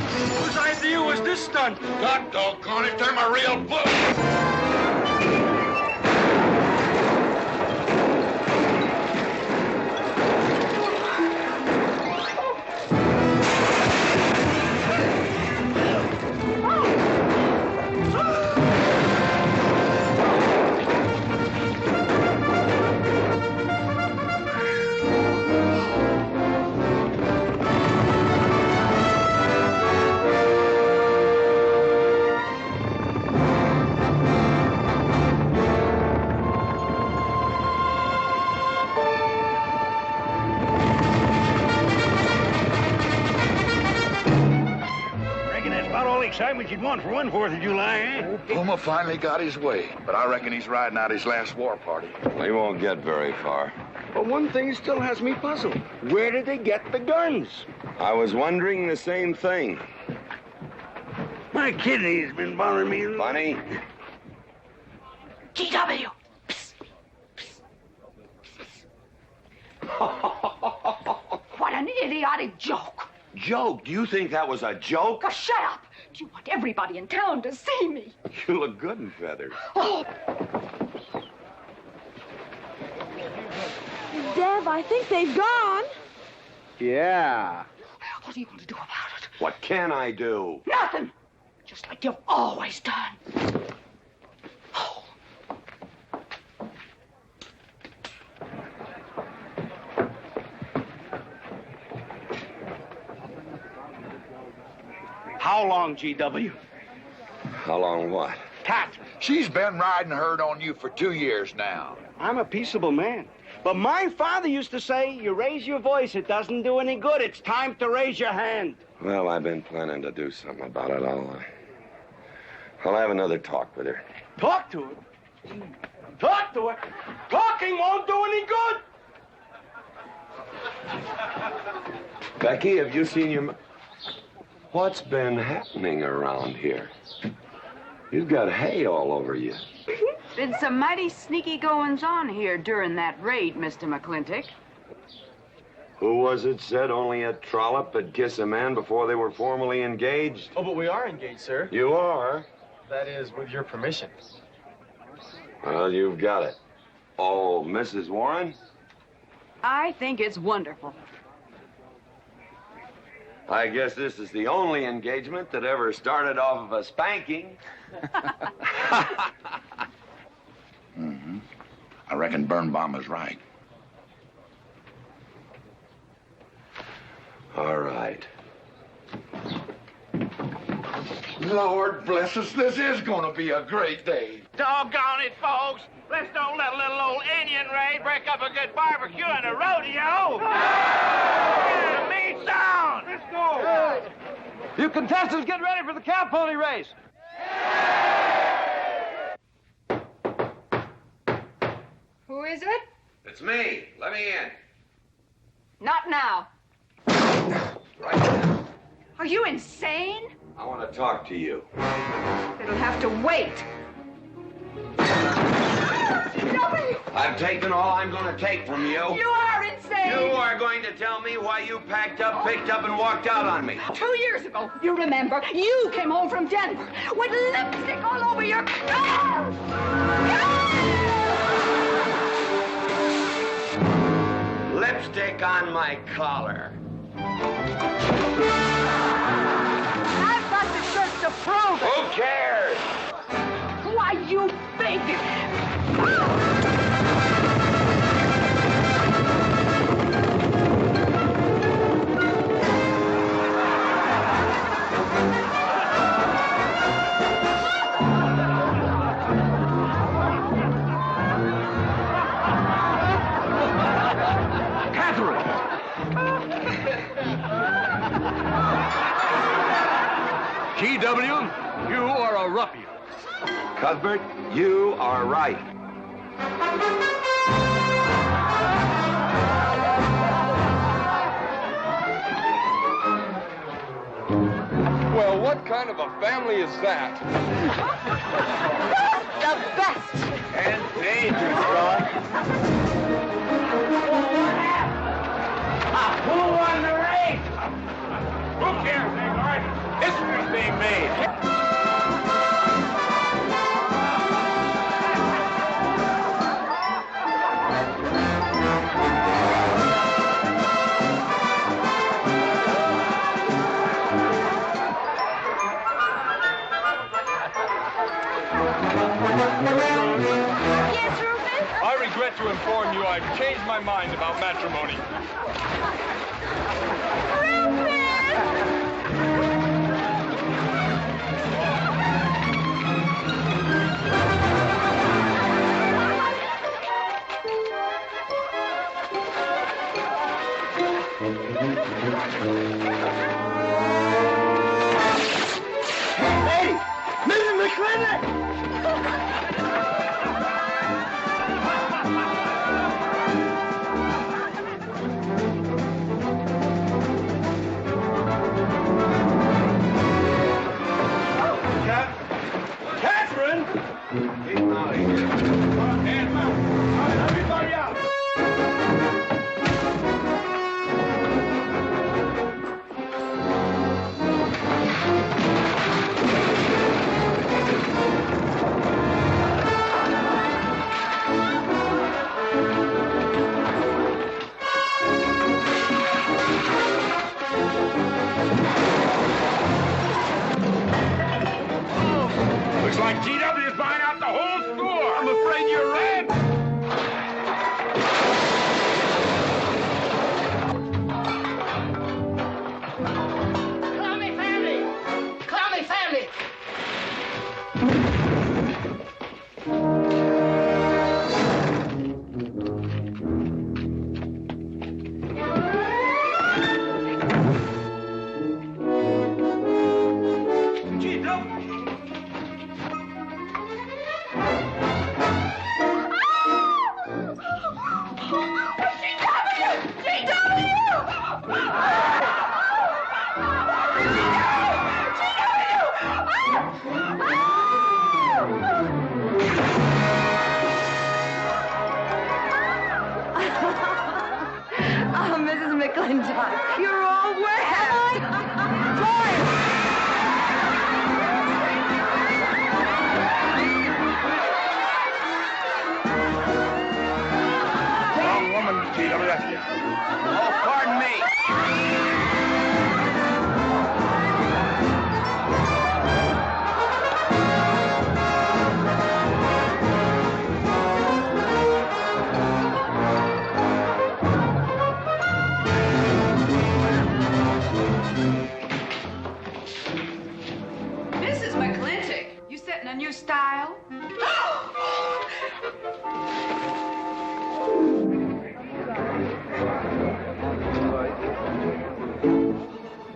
Whose idea was this stunt? God doggone it, they're my real book. Excitement you'd want for one 4th of July, eh? Puma finally got his way, but I reckon he's riding out his last war party. He won't get very far. But one thing still has me puzzled. Where did they get the guns? I was wondering the same thing. My kidney's been bothering me. Funny? GW! What an idiotic joke. Joke? Do you think that was a joke? Oh, shut up. Do you want everybody in town to see me? You look good in feathers. Oh. Dev, I think they've gone. Yeah. What are you going to do about it? What can I do? Nothing. Just like you've always done. How long, GW? How long what? Katherine. She's been riding herd on you for 2 years now. I'm a peaceable man. But my father used to say, you raise your voice, it doesn't do any good. It's time to raise your hand. Well, I've been planning to do something about it. I'll have another talk with her. Talk to her? Talk to her. Talking won't do any good. Becky, have you seen your... What's been happening around here? You've got hay all over you. Been some mighty sneaky goings-on here during that raid, Mr. McLintock. Who was it said only a trollop could kiss a man before they were formally engaged? Oh, but we are engaged, sir. You are? That is, with your permission. Well, you've got it. Oh, Mrs. Warren? I think it's wonderful. I guess this is the only engagement that ever started off of a spanking. Mm-hmm. I reckon Birnbaum is right. All right. Lord bless us, this is gonna be a great day. Doggone it, folks. Let's don't let a little old Indian raid break up a good barbecue and a rodeo. The meat's down. Let's go. You contestants get ready for the cow pony race. Who is it? It's me. Let me in. Not now. Right now. Are you insane? I want to talk to you. It'll have to wait. Nobody! I've taken all I'm going to take from you. You are insane! You are going to tell me why you packed up, picked up, and walked out on me. 2 years ago, you remember, you came home from Denver with lipstick all over your... Lipstick on my collar. I've got the shirts to prove it. Who cares? Why, you big... GW, you are a ruffian. Cuthbert, you are right. Well, what kind of a family is that? The best. And dangerous, son. Who won the race? Who cares, Ingrid? History's being made. Yes, Rufus? I regret to inform you I've changed my mind about matrimony. Hey, Mrs. McLintock! Katherine! Keep him out of here. Hand him out. All right, everybody out. Looks like GW is buying out the whole store. I'm afraid you're right. Clowny family! Clowny family! Mrs. McLintock, you setting a new style?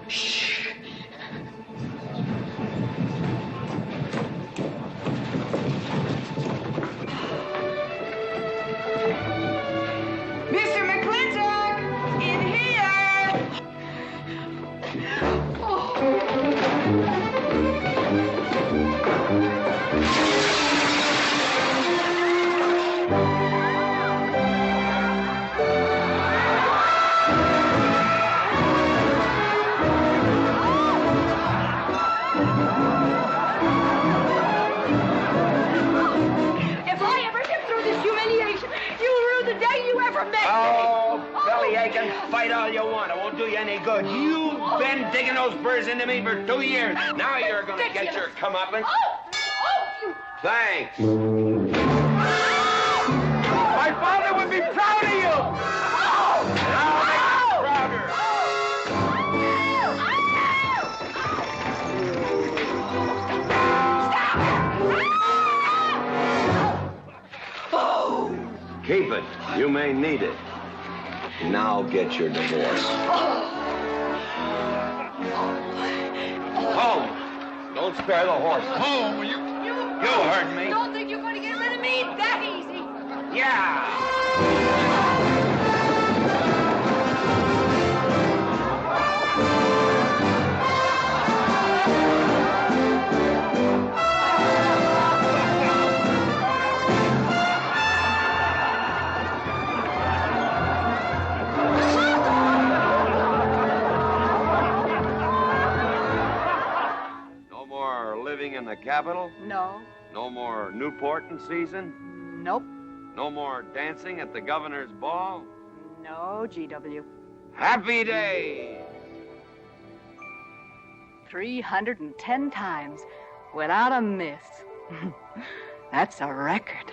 Shh. Mr. McLintock, in here! If I ever get through this humiliation, you'll rue the day you ever met Oh, me. belly aching, fight all you want. It won't do you any good. You've been digging those burrs into me for 2 years. Now you're gonna get your comeuppance. Thanks. My father would be proud of you. Now make him prouder. Keep it. You may need it. Now get your divorce. Home. Don't spare the horse. Home, you heard me. Don't think you're going to get rid of me that easy. Yeah. No more living in the capital? No. No more Newport in season? Nope. No more dancing at the governor's ball? No, GW. Happy days! 310 times without a miss. That's a record.